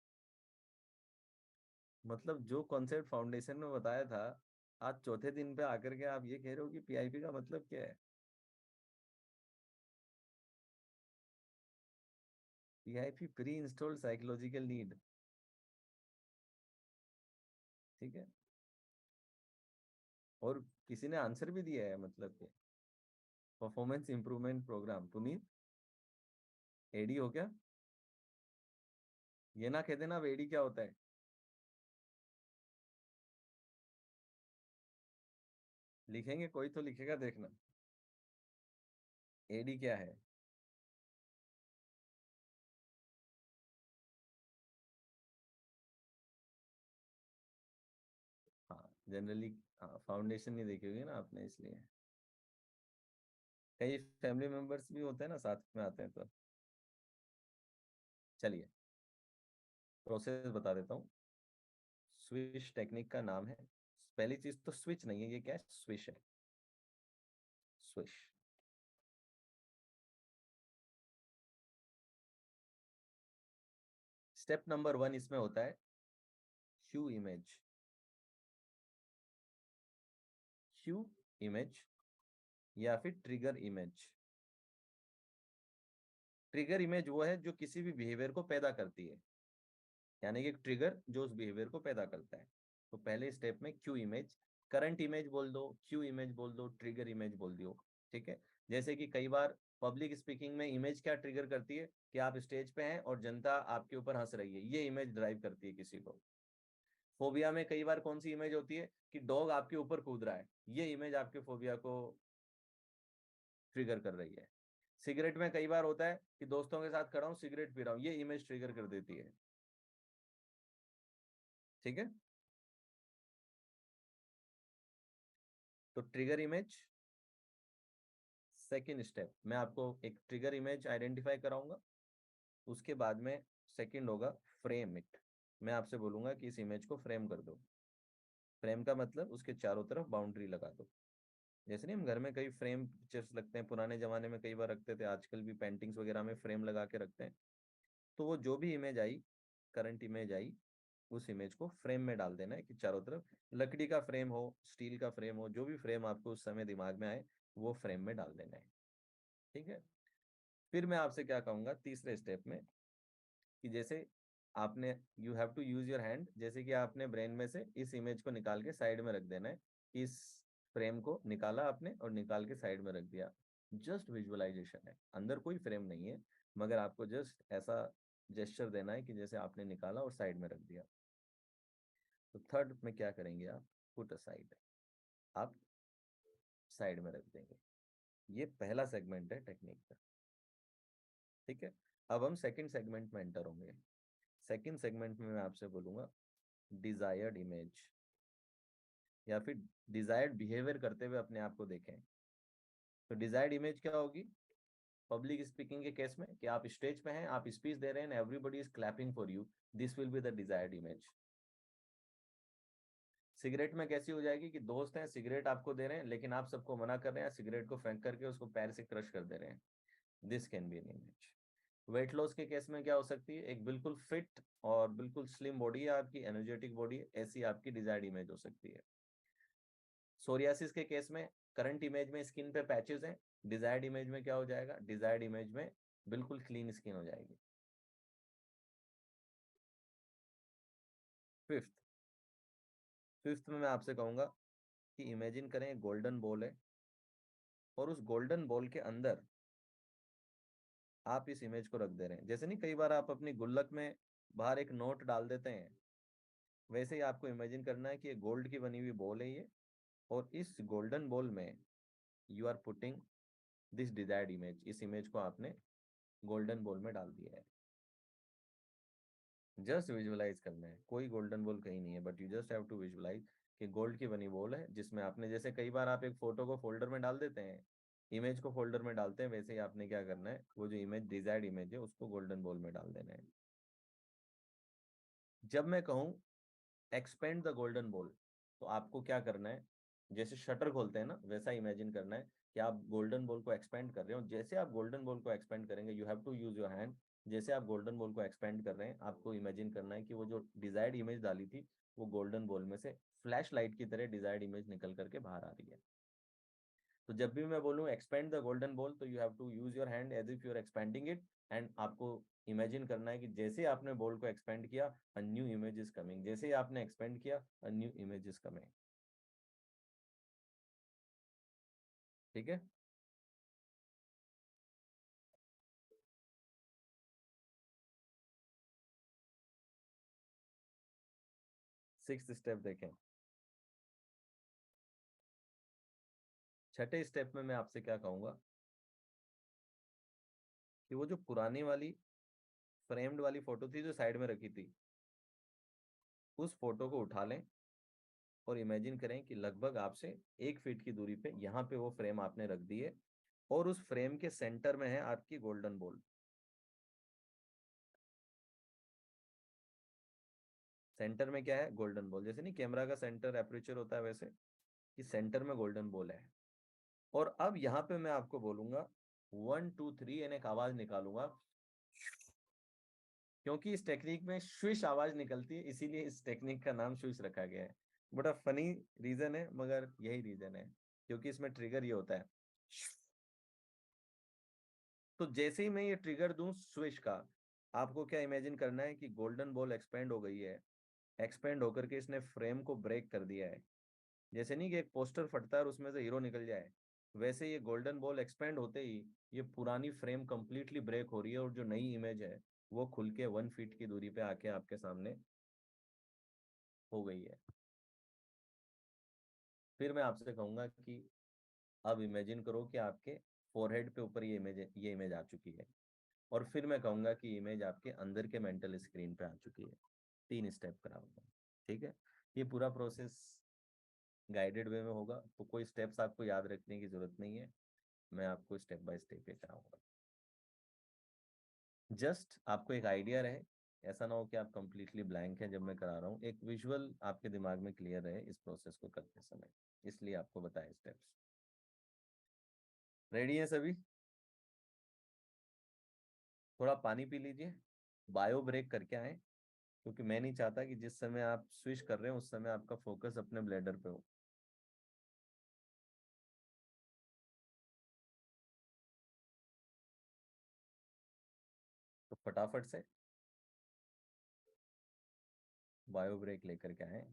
मतलब जो कॉन्सेप्ट फाउंडेशन में बताया था, आज चौथे दिन पे आकर के आप ये कह रहे हो कि पीआईपी का मतलब क्या है। PIP pre installed psychological need, ठीक है। और किसी ने आंसर भी दिया है, मतलब कि परफॉर्मेंस इंप्रूवमेंट प्रोग्राम। पुनीत, एडी हो क्या? ये ना कह देना अब एडी क्या होता है। लिखेंगे, कोई तो लिखेगा, देखना एडी क्या है। हाँ जनरली, हाँ फाउंडेशन नहीं देखी होगी ना आपने, इसलिए। कई फैमिली मेंबर्स भी होते हैं ना, साथ में आते हैं तो। चलिए, प्रोसेस बता देता हूँ। स्विश टेक्निक का नाम है। पहली चीज तो स्विच नहीं है, ये क्या है, स्विश है। स्विश। स्टेप नंबर 1 इसमें होता है क्यू इमेज। क्यू इमेज या फिर ट्रिगर इमेज। ट्रिगर इमेज वो है जो किसी भी बिहेवियर को पैदा करती है, यानी कि ट्रिगर जो उस बिहेवियर को पैदा करता है। तो पहले स्टेप में क्यू इमेज, करंट इमेज बोल दो, क्यू इमेज बोल दो, ट्रिगर इमेज बोल दो, ठीक है। जैसे कि कई बार पब्लिक स्पीकिंग में इमेज क्या ट्रिगर करती है, कि आप स्टेज पे हैं और जनता आपके ऊपर हंस रही है, ये इमेज ड्राइव करती है किसी को। फोबिया में कई बार कौन सी इमेज होती है, कि डॉग आपके ऊपर कूद रहा है, ये इमेज आपके फोबिया को ट्रिगर कर रही है। सिगरेट में कई बार होता है कि दोस्तों के साथ खड़ा हूं, सिगरेट पी रहा हूं, ये इमेज ट्रिगर कर देती है, ठीक है। तो ट्रिगर इमेज, सेकेंड स्टेप मैं आपको एक ट्रिगर इमेज आइडेंटिफाई कराऊंगा। उसके बाद में सेकंड होगा फ्रेम इट। मैं आपसे बोलूंगा कि इस इमेज को फ्रेम कर दो। फ्रेम का मतलब उसके चारों तरफ बाउंड्री लगा दो। जैसे नहीं हम घर में कई फ्रेम पिक्चर्स लगते हैं, पुराने जमाने में कई बार रखते थे, आजकल भी पेंटिंग्स वगैरह में फ्रेम लगा के रखते हैं। तो वो जो भी image I, current image I, उस इमेज को फ्रेम में डाल देना है, कि चारों तरफ लकड़ी का फ्रेम हो, स्टील का फ्रेम हो, जो भी फ्रेम आपको उस समय दिमाग में आए, वो फ्रेम में डाल देना है, ठीक है। फिर मैं आपसे क्या कहूंगा तीसरे स्टेप में, कि जैसे आपने, you have to use your hand, जैसे कि आपने ब्रेन में से इस इमेज को निकाल के साइड में रख देना है। इस फ्रेम को निकाला आपने और निकाल के साइड में रख दिया। जस्ट विजुअलाइजेशन है, अंदर कोई फ्रेम नहीं है, मगर आपको जस्ट ऐसा जेस्चर देना है कि जैसे आपने निकाला और साइड में रख दिया। तो थर्ड में क्या करेंगे आप, पुट असाइड, आप साइड में रख देंगे। ये पहला सेगमेंट है टेक्निक का, ठीक है। अब हम सेकंड सेगमेंट में एंटर होंगे। सेकंड सेगमेंट में मैं आपसे बोलूंगा डिजायर्ड इमेज, या फिर डिजायर्ड बिहेवियर करते हुए अपने आप को देखें। तो डिजायर्ड इमेज क्या होगी, पब्लिक स्पीकिंग के केस में, कि आप स्टेज पे हैं, आप स्पीच दे रहे हैं, everybody is clapping for you, this will be the desired image. Cigarette में कैसी हो जाएगी, कि दोस्त हैं, सिगरेट आपको दे रहे हैं, लेकिन आप सबको मना कर रहे हैं, सिगरेट को फेंक करके उसको पैर से क्रश कर दे रहे हैं, this can be an image. Weight loss के केस में क्या हो सकती है, एक बिल्कुल फिट और बिल्कुल स्लिम बॉडी है आपकी, एनर्जेटिक बॉडी है, ऐसी आपकी डिजायर्ड इमेज हो सकती है। सोरियासिस के केस में करंट इमेज में स्किन पे पैचेस हैं, डिजायर्ड इमेज में क्या हो जाएगा, डिजायर्ड इमेज में बिल्कुल क्लीन स्किन हो जाएगी। फिफ्थ, फिफ्थ में मैं आपसे कहूंगा कि इमेजिन करें गोल्डन बॉल है, और उस गोल्डन बॉल के अंदर आप इस इमेज को रख दे रहे हैं। जैसे नहीं कई बार आप अपनी गुल्लक में बाहर एक नोट डाल देते हैं, वैसे ही आपको इमेजिन करना है कि ये गोल्ड की बनी हुई बॉल है ये, और इस गोल्डन बॉल में you are putting this desired image, इस इमेज को आपने गोल्डन बॉल में डाल दिया है। जस्ट विजुअलाइज करना है, कोई गोल्डन बॉल कहीं नहीं है, but you just have to visualise कि गोल्ड की बनी बॉल है, जिसमें आपने, जैसे कई बार आप एक फोटो को फोल्डर में डाल देते हैं, इमेज को फोल्डर में डालते हैं, वैसे ही आपने क्या करना है, वो जो इमेज डिजायर्ड इमेज है उसको गोल्डन बॉल में डाल देना है। जब मैं कहूँ एक्सपेंड द गोल्डन बॉल, तो आपको क्या करना है, जैसे शटर खोलते हैं ना, वैसा इमेजिन करना है कि आप गोल्डन बॉल को एक्सपेंड कर रहे हो। जैसे आप गोल्डन बॉल को एक्सपेंड करेंगे, you have to use your hand. जैसे आप गोल्डन बॉल को एक्सपेंड कर रहे हैं, आपको इमेजिन करना है कि वो जो डिजायर्ड इमेज डाली थी, वो गोल्डन बॉल में से फ्लैश लाइट की तरह डिजायर्ड इमेज निकल करके बाहर आ रही है। तो जब भी मैं बोलूँ एक्सपेंड द गोल्डन बॉल, तो you have to use your hand as if you are expanding it, and आपको इमेजिन करना है कि जैसे ही आपने बोल्ड को एक्सपेंड किया, a new image is coming, जैसे ही आपने एक्सपेंड किया, a new image is coming. ठीक है। सिक्स्थ स्टेप देखें। छठे स्टेप में मैं आपसे क्या कहूंगा कि वो जो पुरानी वाली फ्रेम्ड वाली फोटो थी जो साइड में रखी थी, उस फोटो को उठा लें और इमेजिन करें कि लगभग आपसे 1 फीट की दूरी पे यहाँ पे वो फ्रेम आपने रख दी है, और उस फ्रेम के सेंटर में है आपकी गोल्डन बॉल। सेंटर में क्या है? Golden ball. जैसे नहीं कैमरा का सेंटर एपरेचर होता है, वैसे कि सेंटर में गोल्डन बॉल है। और अब यहाँ पे मैं आपको बोलूंगा 1 2 3 एंड एक आवाज निकालूंगा, क्योंकि इस टेक्निक में स्विश आवाज निकलती है, इसीलिए इस टेक्निक का नाम स्विश रखा गया है। बड़ा फनी रीजन है, मगर यही रीजन है, क्योंकि इसमें ट्रिगर ये होता है। तो जैसे ही मैं ये ट्रिगर दूं स्विच का, आपको क्या इमेजिन करना है कि गोल्डन बॉल एक्सपेंड हो गई है, एक्सपेंड होकर के इसने फ्रेम को ब्रेक कर दिया है। जैसे नहीं कि एक पोस्टर फटता है और उसमें से हीरो निकल जाए, वैसे ये गोल्डन बॉल एक्सपेंड होते ही ये पुरानी फ्रेम कंप्लीटली ब्रेक हो रही है, और जो नई इमेज है वो खुल के 1 फीट की दूरी पे आके आपके सामने हो गई है। फिर मैं आपसे कहूंगा कि अब इमेजिन करो कि आपके फोरहेड पे ऊपर ये इमेज आ चुकी है। और फिर मैं कहूंगा कि इमेज आपके अंदर के मेंटल स्क्रीन पे आ चुकी है। 3 स्टेप कराऊंगा। ठीक है। ये पूरा प्रोसेस गाइडेड वे में होगा, तो कोई स्टेप्स आपको याद रखने की जरूरत नहीं है, मैं आपको स्टेप बाय स्टेप ये कराऊंगा। जस्ट आपको एक आइडिया रहे, ऐसा ना हो कि आप कंप्लीटली ब्लैंक हैं जब मैं करा रहा हूँ, एक विजुअल आपके दिमाग में क्लियर रहे इस प्रोसेस को करते समय, इसलिए आपको बताए स्टेप्स। रेडी है सभी? थोड़ा पानी पी लीजिए, बायो ब्रेक करके आए, क्योंकि मैं नहीं चाहता कि जिस समय आप स्विच कर रहे हैं उस समय आपका फोकस अपने ब्लैडर पे हो। तो फटाफट से बायो ब्रेक लेकर के आए।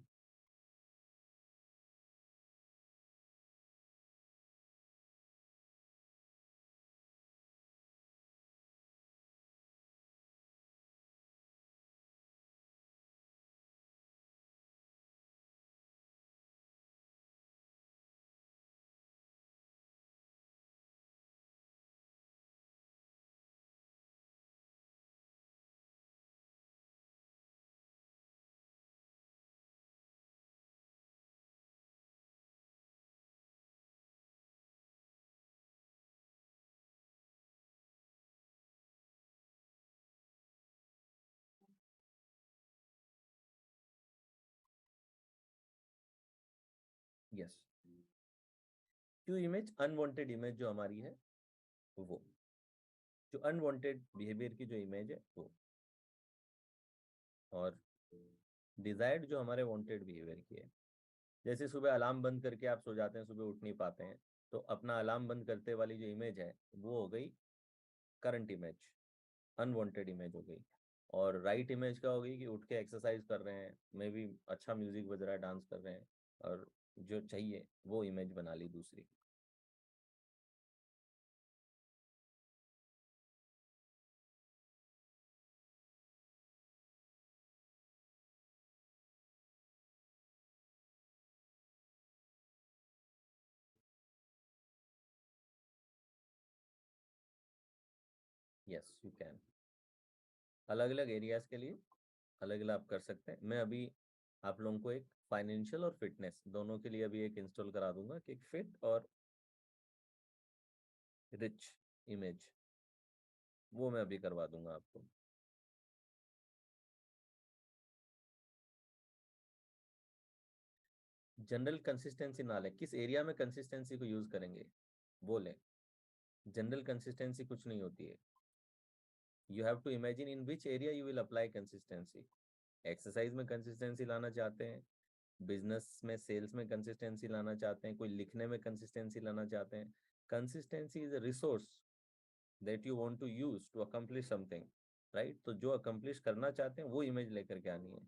यस। जो इमेज अनवांटेड इमेज जो हमारी है वो, जो अनवांटेड बिहेवियर की जो इमेज है वो, और डिजायर्ड जो हमारे वांटेड बिहेवियर की है। जैसे सुबह अलार्म बंद करके आप सो जाते हैं, सुबह उठ नहीं पाते हैं, तो अपना अलार्म बंद करते वाली जो इमेज है वो हो गई करंट इमेज, अनवांटेड इमेज हो गई। और राइट इमेज क्या हो गई कि उठ के एक्सरसाइज कर रहे हैं, मे भी अच्छा म्यूजिक बज रहा है, डांस कर रहे हैं, और जो चाहिए वो इमेज बना ली दूसरी। Yes you can. अलग अलग एरियाज के लिए अलग अलग आप कर सकते हैं। मैं अभी आप लोगों को एक फाइनेंशियल और फिटनेस दोनों के लिए अभी एक इंस्टॉल करा दूंगा कि एक फिट और रिच इमेज, वो मैं अभी करवा दूंगा आपको। जनरल कंसिस्टेंसी ना लें, किस एरिया में कंसिस्टेंसी को यूज करेंगे वो लें। जनरल कंसिस्टेंसी कुछ नहीं होती है। You have to imagine in which area you will apply consistency. Exercise में कंसिस्टेंसी लाना चाहते हैं, बिजनेस में सेल्स में कंसिस्टेंसी लाना चाहते हैं, कोई लिखने में कंसिस्टेंसी लाना चाहते हैं। Consistency is a resource that you want to use to accomplish something. Right? तो जो अकम्प्लिश करना चाहते हैं वो इमेज लेकर के आनी है,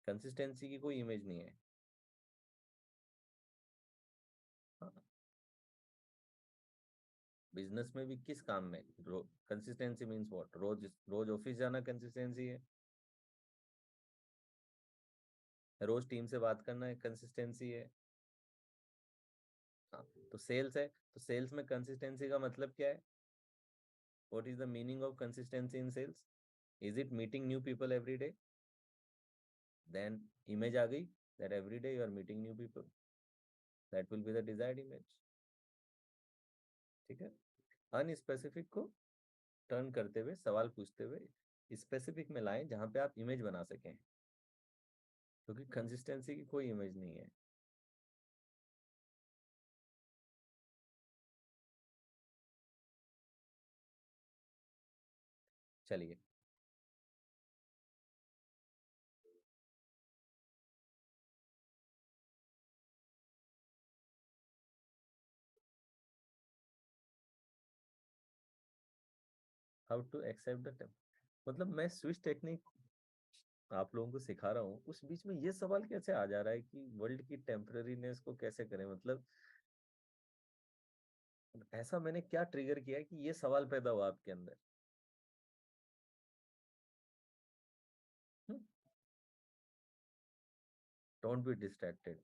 कंसिस्टेंसी की कोई इमेज नहीं है। हाँ, बिजनेस में भी किस काम में कंसिस्टेंसी मीन्स व्हाट? रोज रोज ऑफिस जाना कंसिस्टेंसी है, रोज टीम से बात करना एक कंसिस्टेंसी है। हाँ, तो सेल्स है, तो सेल्स में कंसिस्टेंसी का मतलब क्या है? What is the meaning of consistency in sales? Is it meeting new people every day? Then image आ गई, that every day you are meeting new people, that will be the desired image। ठीक है, अनस्पेसिफिक को टर्न करते हुए, सवाल पूछते हुए स्पेसिफिक में लाएं जहां पे आप इमेज बना सकें, क्योंकि कंसिस्टेंसी की कोई इमेज नहीं है। चलिए, हाउ टू एक्सेप्ट द, मतलब मैं स्विच टेक्निक आप लोगों को सिखा रहा हूँ, उस बीच में ये सवाल कैसे आ जा रहा है कि वर्ल्ड की टेम्पररीनेस को कैसे करें? मतलब ऐसा मैंने क्या ट्रिगर किया है कि ये सवाल पैदा हुआ आपके अंदर? Don't be distracted.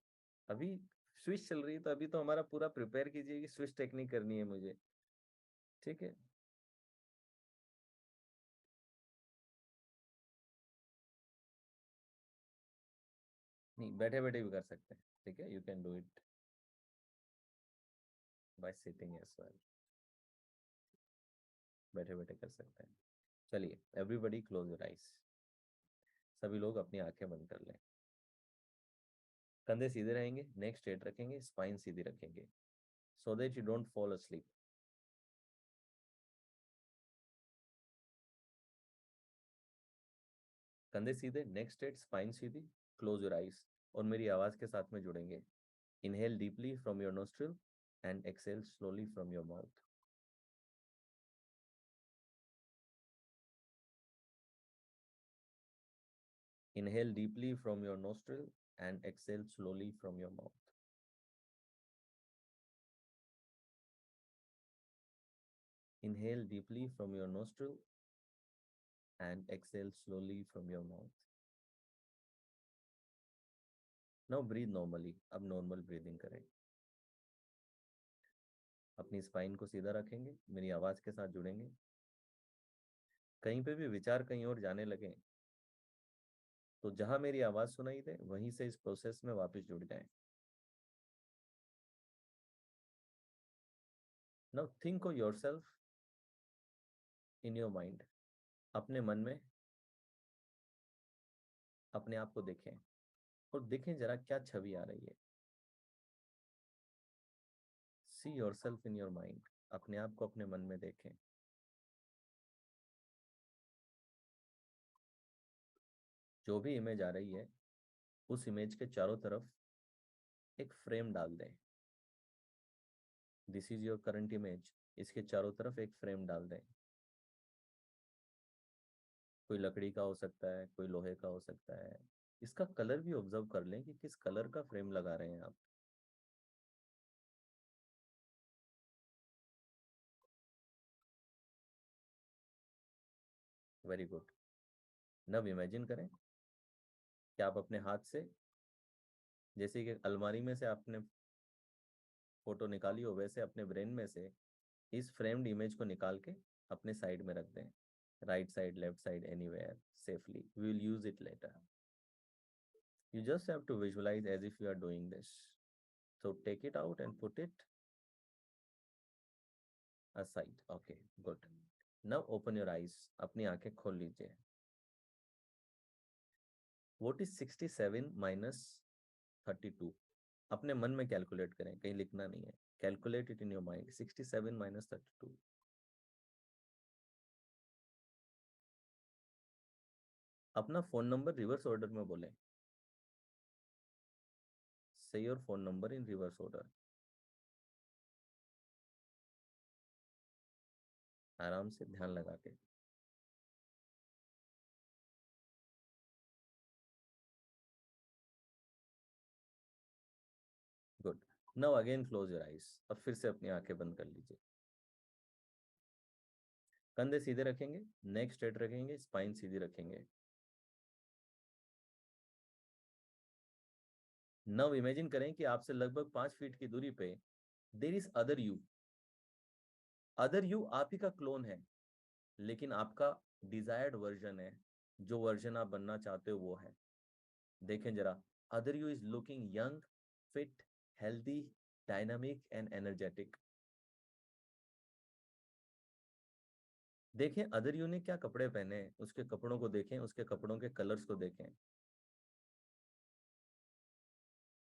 अभी स्विच चल रही है, तो अभी तो हमारा पूरा प्रिपेयर कीजिए कि स्विच टेक्निक करनी है मुझे। ठीक है, नहीं बैठे बैठे भी कर सकते हैं, ठीक है, you can do it by sitting as well, बैठे बैठे कर सकते हैं। चलिए, एवरीबॉडी क्लोज योर आइज, सभी लोग अपनी आंखें बंद कर लें। कंधे सीधे रहेंगे, नेक स्ट्रेट रखेंगे, स्पाइन सीधी रखेंगे, so that you don't fall asleep। कंधे सीधे, नेक स्ट्रेट, स्पाइन सीधी, क्लोज योर आइज, और मेरी आवाज के साथ में जुड़ेंगे। Inhale deeply from your nostril and exhale slowly from your mouth. Inhale deeply from your nostril and exhale slowly from your mouth. Inhale deeply from your nostril and exhale slowly from your mouth. Now breathe normally. अब normal breathing करें। अपनी स्पाइन को सीधा रखेंगे, मेरी आवाज के साथ जुड़ेंगे। कहीं पे भी विचार कहीं और जाने लगे, तो जहां मेरी आवाज सुनाई दे वहीं से इस प्रोसेस में वापस जुड़ जाएं। Now think of yourself in your mind। अपने मन में अपने आप को देखें, और देखें जरा क्या छवि आ रही है। See yourself in your mind। अपने आप को अपने मन में देखें। जो भी इमेज आ रही है, उस इमेज के चारों तरफ एक फ्रेम डाल दें। This is your current image, इसके चारों तरफ एक फ्रेम डाल दें। कोई लकड़ी का हो सकता है, कोई लोहे का हो सकता है। इसका कलर भी ऑब्जर्व कर लें कि किस कलर का फ्रेम लगा रहे हैं आप। Very good. नब इमेजिन करें कि आप अपने हाथ से, जैसे कि अलमारी में से आपने फोटो निकाली हो, वैसे अपने ब्रेन में से इस फ्रेम्ड इमेज को निकाल के अपने साइड में रख दें। Right side, left side, anywhere safely, we will use it later. You just have to visualize as if you are doing this. So take it out and put it aside. Okay, good. Now open your eyes. अपनी आंखें खोल लीजिए। What is 67 minus 32? अपने मन में कैलकुलेट करें, कहीं लिखना नहीं है। Calculate it in your mind. 67 minus 32. अपना फोन नंबर रिवर्स ऑर्डर में बोलें। Say your phone number in reverse order. आराम से ध्यान लगा के। Good. Now again close your eyes. अब फिर से अपनी आंखें बंद कर लीजिए. कंधे सीधे रखेंगे, नेक स्ट्रेट रखेंगे, स्पाइन सीधी रखेंगे. नाउ इमेजिन करें कि आपसे लगभग 5 फीट की दूरी पे there is other you. Other you आप ही का क्लोन है, लेकिन आपका डिजायर्ड वर्जन है. जो वर्जन आप बनना चाहते हो वो है. देखें जरा. Other you is looking young, fit, healthy, dynamic and energetic. देखें अदर यू ने क्या कपड़े पहने हैं, उसके कपड़ों को देखें, उसके कपड़ों के कलर्स को देखें.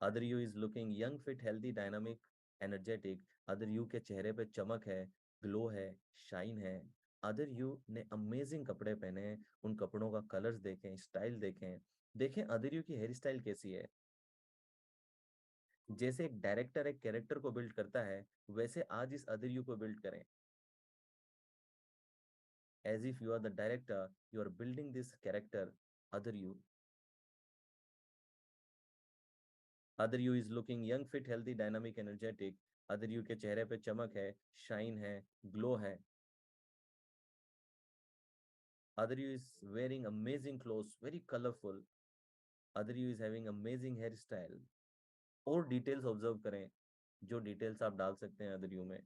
Other you is looking young, fit, healthy, dynamic, energetic. Other you के चेहरे पे चमक है, ग्लो है, शाइन है. अदर यू ने अमेजिंग कपड़े पहने हैं. उन कपड़ों का कलर्स देखें, स्टाइल देखें. देखें अदर यू की हेयर स्टाइल कैसी है. जैसे एक डायरेक्टर एक कैरेक्टर को बिल्ड करता है, वैसे आज इस अदर यू को बिल्ड करें. As if you are the director, you are building this character, other you. Other you is looking young, fit, healthy, dynamic, energetic. Other you के चेहरे पे चमक है, शाइन है, ग्लो है. Other you is wearing amazing clothes, very colourful. Other you is having amazing hair style. और डिटेल्स ऑब्जर्व करें, जो डिटेल्स आप डाल सकते हैं अदर यू में.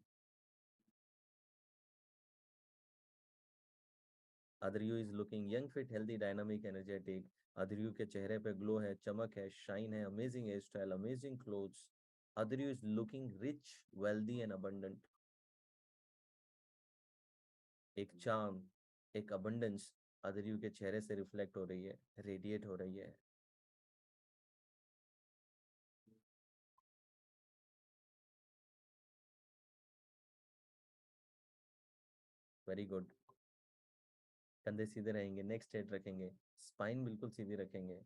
Other you is looking young, fit, healthy, dynamic, energetic. Other you के चेहरे पे ग्लो है, चमक है, शाइन है, amazing hair style, amazing clothes. Other you is looking rich, wealthy and abundant. एक चार्म, एक अबंडेंस अदर यू के चेहरे से रिफ्लेक्ट हो रही है, रेडिएट हो रही है. Very good. कंधे सीधे रहेंगे, नेक स्ट्रेट रखेंगे, स्पाइन बिल्कुल सीधी रखेंगे.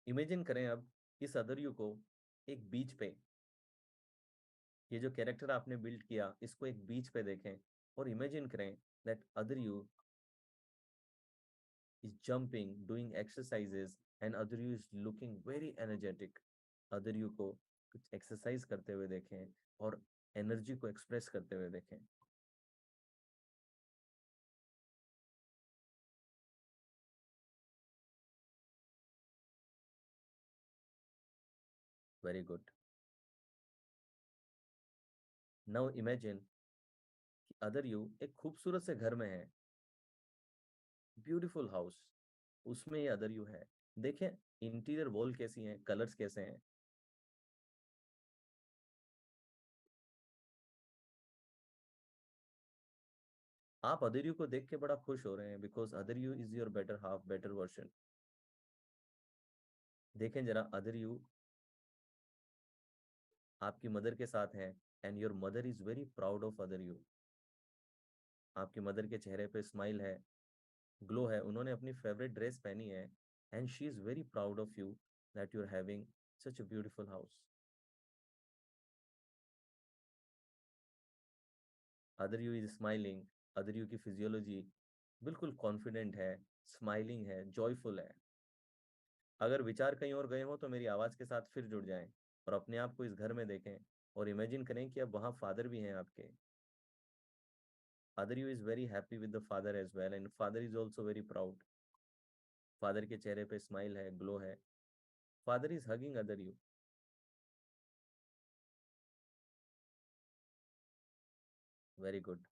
इमेजिन करें अब इस अदर यू को एक बीच पे. ये जो कैरेक्टर आपने बिल्ड किया, इसको एक बीच पे देखें. और इमेजिन करें that other you is jumping, doing exercises, and other you is looking very energetic. other you को कुछ एक्सरसाइज करते हुए देखें और एनर्जी को एक्सप्रेस करते हुए देखें. Very good. नाउ इमेजिन कि अदर यू एक खूबसूरत से घर में है, ब्यूटीफुल हाउस. उसमें ये अदर यू है. देखें इंटीरियर वॉल कैसी है, कलर्स कैसे हैं. आप अदर यू को देख के बड़ा खुश हो रहे हैं, because other you is your better half, better version. देखें जरा अदर यू आपकी मदर के साथ है, and your mother is very proud of other you. आपकी मदर के चेहरे पे स्माइल है, ग्लो है. उन्होंने अपनी फेवरेट ड्रेस पहनी है, and she is very proud of you that you are having such a beautiful house. Other you is smiling. Other you की फिजियोलॉजी बिल्कुल कॉन्फिडेंट है, स्माइलिंग है, जॉयफुल है. अगर विचार कहीं और गए हो तो मेरी आवाज के साथ फिर जुड़ जाएं और अपने आप को इस घर में देखें. और इमेजिन करें कि अब वहाँ फादर भी हैं आपके. Other you is very happy with the father as well, and father is also very proud. Father के चेहरे पे स्माइल है, ग्लो है. Father is hugging other you. Very good.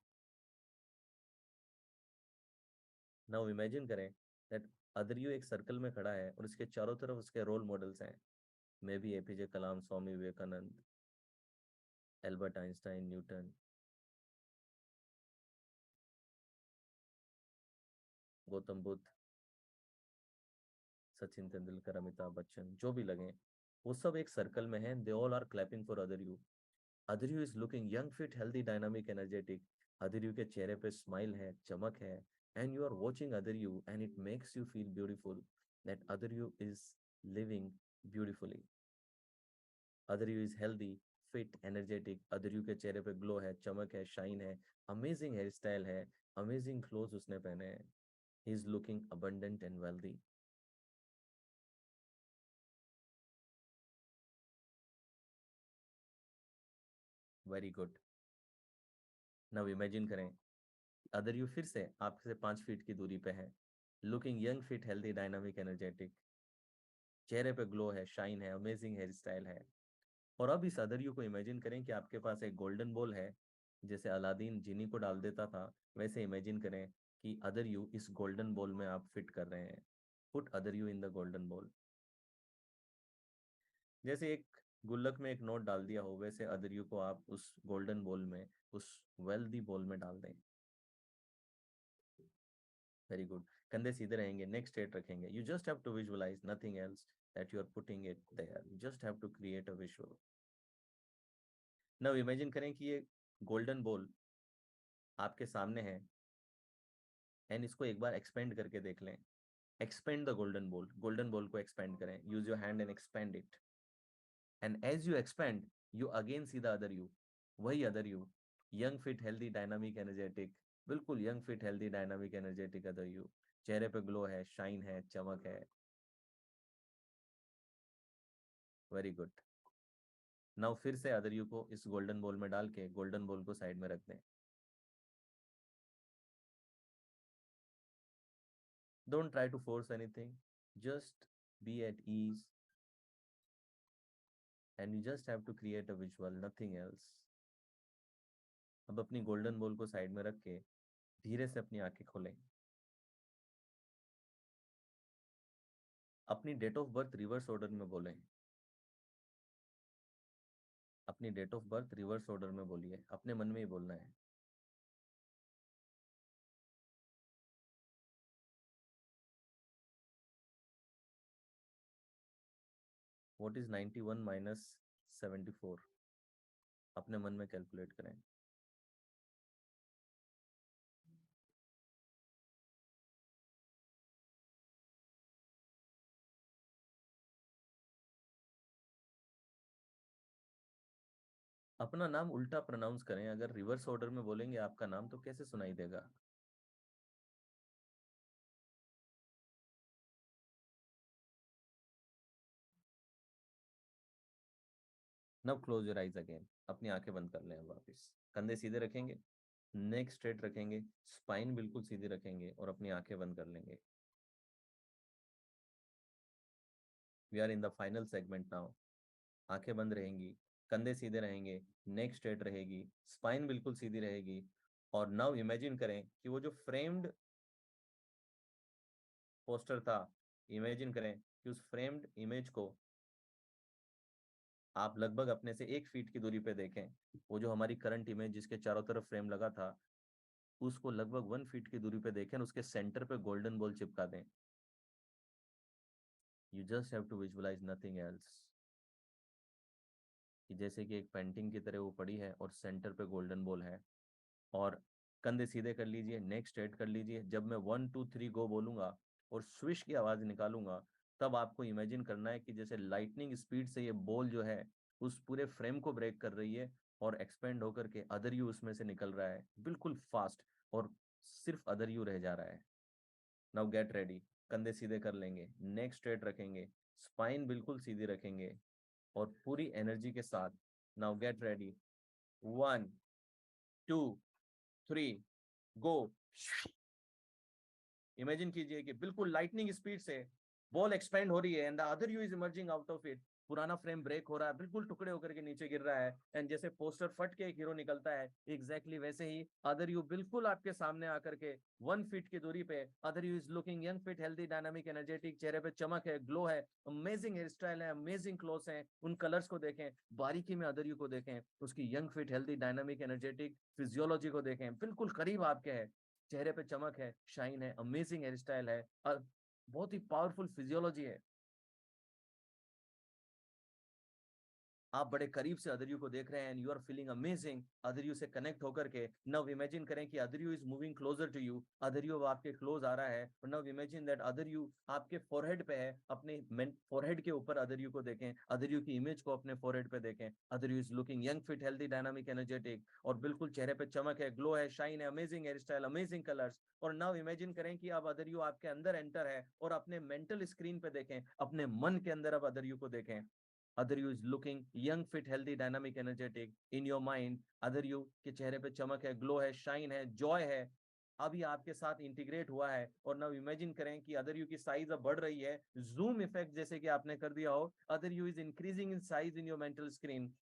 Now imagine करें दैट अदर यू एक सर्कल में खड़ा है और उसके चारों तरफ उसके रोल मॉडल्स हैं. Maybe APJ Kalam, Swami Vivekananda, Albert Einstein, Newton, Gautam Buddha, Sachin Tendulkar, Amitabh Bachchan, जो भी लगे, वो सब एक सर्कल में हैं. They all are clapping for other you. Other you is looking young, fit, healthy, dynamic, energetic. Other you के चेहरे पे स्माइल है, चमक है, and you are watching other you and it makes you feel beautiful that other you is living beautifully. Other you is healthy, fit, energetic, other you के चेहरे पे ग्लो है, चमक है, शाइन है, अमेजिंग हेयर स्टाइल है, अमेजिंग क्लोथ उसने पहने हैं, he is looking abundant and wealthy. Very good. Now imagine करें अदर यू फिर से आपसे 5 फीट की दूरी पे है, looking young, fit, healthy, dynamic, energetic, चेहरे पे ग्लो है, शाइन है, अमेजिंग हेयर स्टाइल है। और अब इस अदर यू को इमेजिन करें कि आपके पास एक गोल्डन बॉल है, जैसे अलादीन जिनी को डाल देता था, वैसे इमेजिन करें कि अदर यू इस गोल्डन बॉल में आप फिट कर रहे हैं। Put other you in the golden ball. जैसे एक गुल्लक में एक नोट डाल दिया हो, वैसे अदर यू को आप उस गोल्डन बॉल में, उस वेल्दी बॉल में डाल दें। Very good. कंधे सीधे रहेंगे, नेक स्ट्रेट रखेंगे। You just have to visualise, nothing else, that you are putting it there. You just have to create a visual. Now imagine करें कि ये गोल्डन बॉल आपके सामने है, एंड इसको एक बार एक्सपेंड करके देख लें। Expand the golden ball, golden ball को एक्सपेंड करें। Use your hand and expand it, and as you expand you again see the other you, वही other you, young, fit, healthy, dynamic, energetic, बिल्कुल young, fit, healthy, dynamic, energetic other you. चेहरे पे ग्लो है, शाइन है, चमक है। Very good. नाउ फिर से अदर यू को इस गोल्डन बॉल में डाल के गोल्डन बॉल को साइड में रख दें। Don't try to force anything, just be at ease, and you just have to create a visual, nothing else. अब अपनी गोल्डन बॉल को साइड में रख के धीरे से अपनी आंखें खोलें। अपनी date of birth reverse order में बोलें। अपनी date of birth reverse order में बोलिए, अपने मन में ही बोलना है। What is 91 minus 74? अपने मन में कैलकुलेट करें। अपना नाम उल्टा प्रोनाउंस करें। अगर रिवर्स ऑर्डर में बोलेंगे आपका नाम तो कैसे सुनाई देगा? Now close your eyes again. अपनी आंखें बंद कर लें। वापस कंधे सीधे रखेंगे, नेक स्ट्रेट रखेंगे, स्पाइन बिल्कुल सीधी रखेंगे और अपनी आंखें बंद कर लेंगे। We are in the final segment now. आंखें बंद रहेंगी, कंधे सीधे रहेंगे, नेक स्ट्रेट रहेगी, स्पाइन बिल्कुल सीधी रहेगी। और नाउ इमेजिन करें कि वो जो फ्रेम्ड पोस्टर था, इमेजिन करें कि उस फ्रेम्ड इमेज को आप लगभग अपने से 1 फीट की दूरी पे देखें। वो जो हमारी करंट इमेज जिसके चारों तरफ फ्रेम लगा था, उसको लगभग 1 फीट की दूरी पे देखें, उसके सेंटर पे गोल्डन बॉल चिपका दें। You just have to visualise, nothing else, कि जैसे कि एक पेंटिंग की तरह वो पड़ी है और सेंटर पे गोल्डन बॉल है। और कंधे सीधे कर लीजिए, नेक स्ट्रेट कर लीजिए। जब मैं 1 2 3 गो बोलूंगा और स्विश की आवाज निकालूंगा, तब आपको इमेजिन करना है कि जैसे लाइटनिंग स्पीड से ये बॉल जो है उस पूरे फ्रेम को ब्रेक कर रही है और एक्सपेंड होकर के अदर यू उसमें से निकल रहा है बिल्कुल फास्ट, और सिर्फ अदर यू रह जा रहा है। Now get ready. कंधे सीधे कर लेंगे, नेक स्ट्रेट रखेंगे, स्पाइन बिल्कुल सीधी रखेंगे और पूरी एनर्जी के साथ नाउ गेट रेडी। 1 2 3 गो। इमेजिन कीजिए कि बिल्कुल लाइटनिंग स्पीड से बॉल एक्सपेंड हो रही है and the other you is emerging out of it. पुराना फ्रेम ब्रेक हो रहा है, बिल्कुल टुकड़े होकर के नीचे गिर रहा है, एंड जैसे पोस्टर फट के एक हीरो निकलता है, एग्जैक्टली वैसे ही अदर यू बिल्कुल आपके सामने आकर के 1 फीट की दूरी पे। Other you is looking young, fit, healthy, dynamic, energetic, चेहरे पे चमक है, ग्लो है, अमेजिंग हेयर स्टाइल है, अमेजिंग क्लोथ्स हैं। उन कलर्स को देखें, बारीकी में अदर यू को देखें, उसकी young, fit, healthy, dynamic, energetic physiology को देखें, बिल्कुल करीब आपके है। चेहरे पे चमक है, शाइन है, अमेजिंग हेयर स्टाइल है, और बहुत ही पावरफुल फिजियोलॉजी है। आप बड़े करीब से अदरयू को देख रहे हैं and you are feeling amazing other you से कनेक्ट होकर के। नाउ इमेजिन करें कि other you is moving closer to you, other you आपके क्लोज आ रहा है। नाउ इमेजिन दैट अदरयू आपके फोरहेड पे है, अपने फोरहेड के ऊपर अदरयू को देखें, अदरयू की इमेज को अपने फोरहेड पे देखें। Other you is looking young, fit, healthy, dynamic, energetic, और बिल्कुल चेहरे पे चमक है, ग्लो है, शाइन है, amazing hair style, amazing colours. और नाउ इमेजिन करें कि अब अदरयू आपके अंदर एंटर है और अपने मेंटल स्क्रीन पे देखें, अपने मन के अंदर अब अदरयू को देखें। other you is looking young, fit, healthy, dynamic, energetic in your mind. other you के चेहरे पे चमक है, ग्लो है, शाइन है, जॉय है, अभी आपके साथ इंटीग्रेट हुआ है। और नाउ इमेजिन करें कि अदर यू की साइज अब बढ़ रही है, जूम इफेक्ट जैसे कि आपने कर दिया हो, other you is increasing in size in your mental screen.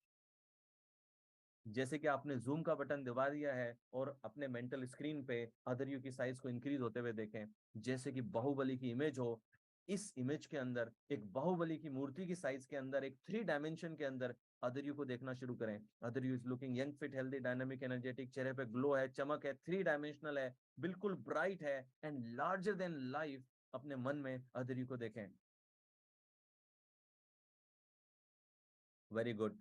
जैसे कि आपने जूम का बटन दबा दिया है और अपने मेंटल स्क्रीन पे अदर यू की साइज को इंक्रीज होते हुए देखें, जैसे कि बाहुबली की इमेज हो। इस इमेज के अंदर एक बाहुबली की मूर्ति की साइज के अंदर एक 3 डायमेंशन के अंदर अदर यू को देखना शुरू करें। Other you is looking young, fit, healthy, dynamic, energetic, चेहरे पे ग्लो है, चमक है, 3 डायमेंशनल है, बिल्कुल ब्राइट है एंड लार्जर देन लाइफ। अपने मन में अदर यू को देखें। Very good.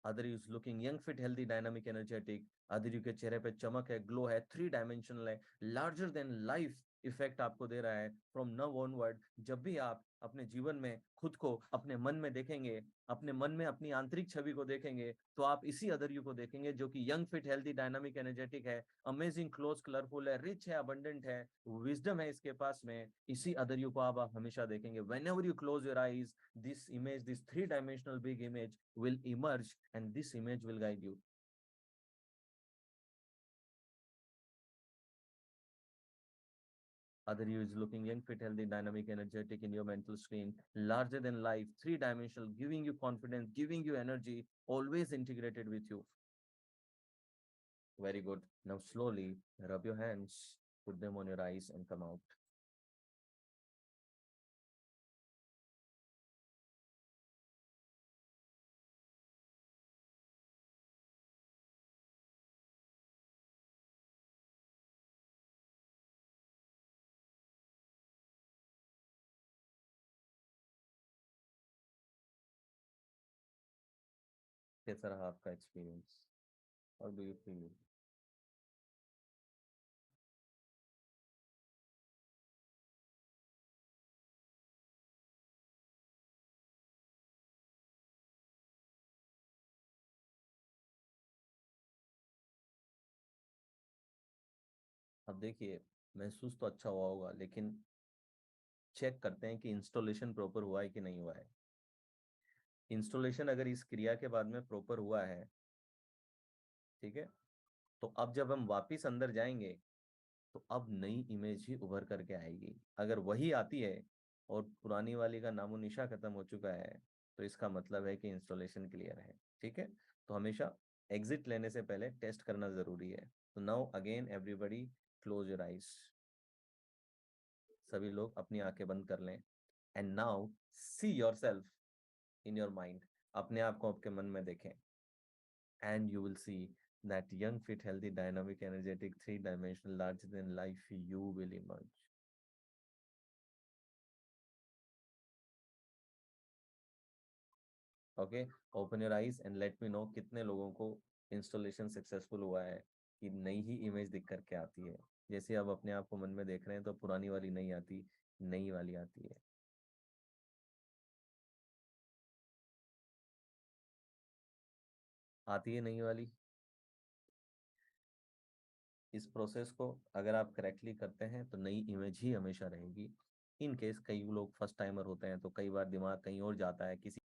Other is looking young, fit, healthy, dynamic, energetic, other के चेहरे पे चमक है, ग्लो है, 3 डायमेंशनल है, लार्जर देन लाइफ इफेक्ट आपको दे रहा है। फ्रॉम नाउ ऑनवर्ड जब भी आप अपने जीवन में खुद को अपने मन में देखेंगे, अपने मन में अपनी आंतरिक छवि को देखेंगे, तो आप इसी अदर यू को देखेंगे जो कि young, fit, healthy, dynamic, energetic है, अमेजिंग, क्लोज, कलरफुल है, रिच है, अबंडेंट है, विजडम है इसके पास में। इसी अदर यू को आप हमेशा देखेंगे। When ever you close your eyes, this image, this 3 dimensional big image will emerge and this image will guide you. Other you is looking young, fit, healthy, dynamic, energetic in your mental screen, larger than life, 3 dimensional, giving you confidence, giving you energy, always integrated with you. Very good. Now slowly rub your hands, put them on your eyes and come out. कैसा रहा आपका experience? How do you feel? अब देखिए, महसूस तो अच्छा हुआ होगा, लेकिन चेक करते हैं कि इंस्टॉलेशन प्रॉपर हुआ है कि नहीं हुआ है। इंस्टॉलेशन अगर इस क्रिया के बाद में प्रॉपर हुआ है, ठीक है, तो अब जब हम वापिस अंदर जाएंगे तो अब नई इमेज ही उभर करके आएगी। अगर वही आती है और पुरानी वाली का नामो निशा खत्म हो चुका है, तो इसका मतलब है कि इंस्टॉलेशन क्लियर है। ठीक है, तो हमेशा एग्जिट लेने से पहले टेस्ट करना जरूरी है। तो now again everybody close your eyes. सभी लोग अपनी आंखें बंद कर लें and now see yourself in your mind. अपने आप को आपके मन में देखें and you will see that young, fit, healthy, dynamic, energetic, 3 dimensional, larger than life you will emerge. Okay, open your eyes and let me know कितने लोगों को इंस्टॉलेशन सक्सेसफुल हुआ है, कि नई ही इमेज दिख करके आती है। जैसे अब अपने आप को मन में देख रहे हैं तो पुरानी वाली नहीं आती, नई वाली आती है। आती है नई वाली। इस प्रोसेस को अगर आप करेक्टली करते हैं तो नई इमेज ही हमेशा रहेगी। इन केस कई लोग फर्स्ट टाइमर होते हैं तो कई बार दिमाग कहीं और जाता है, किसी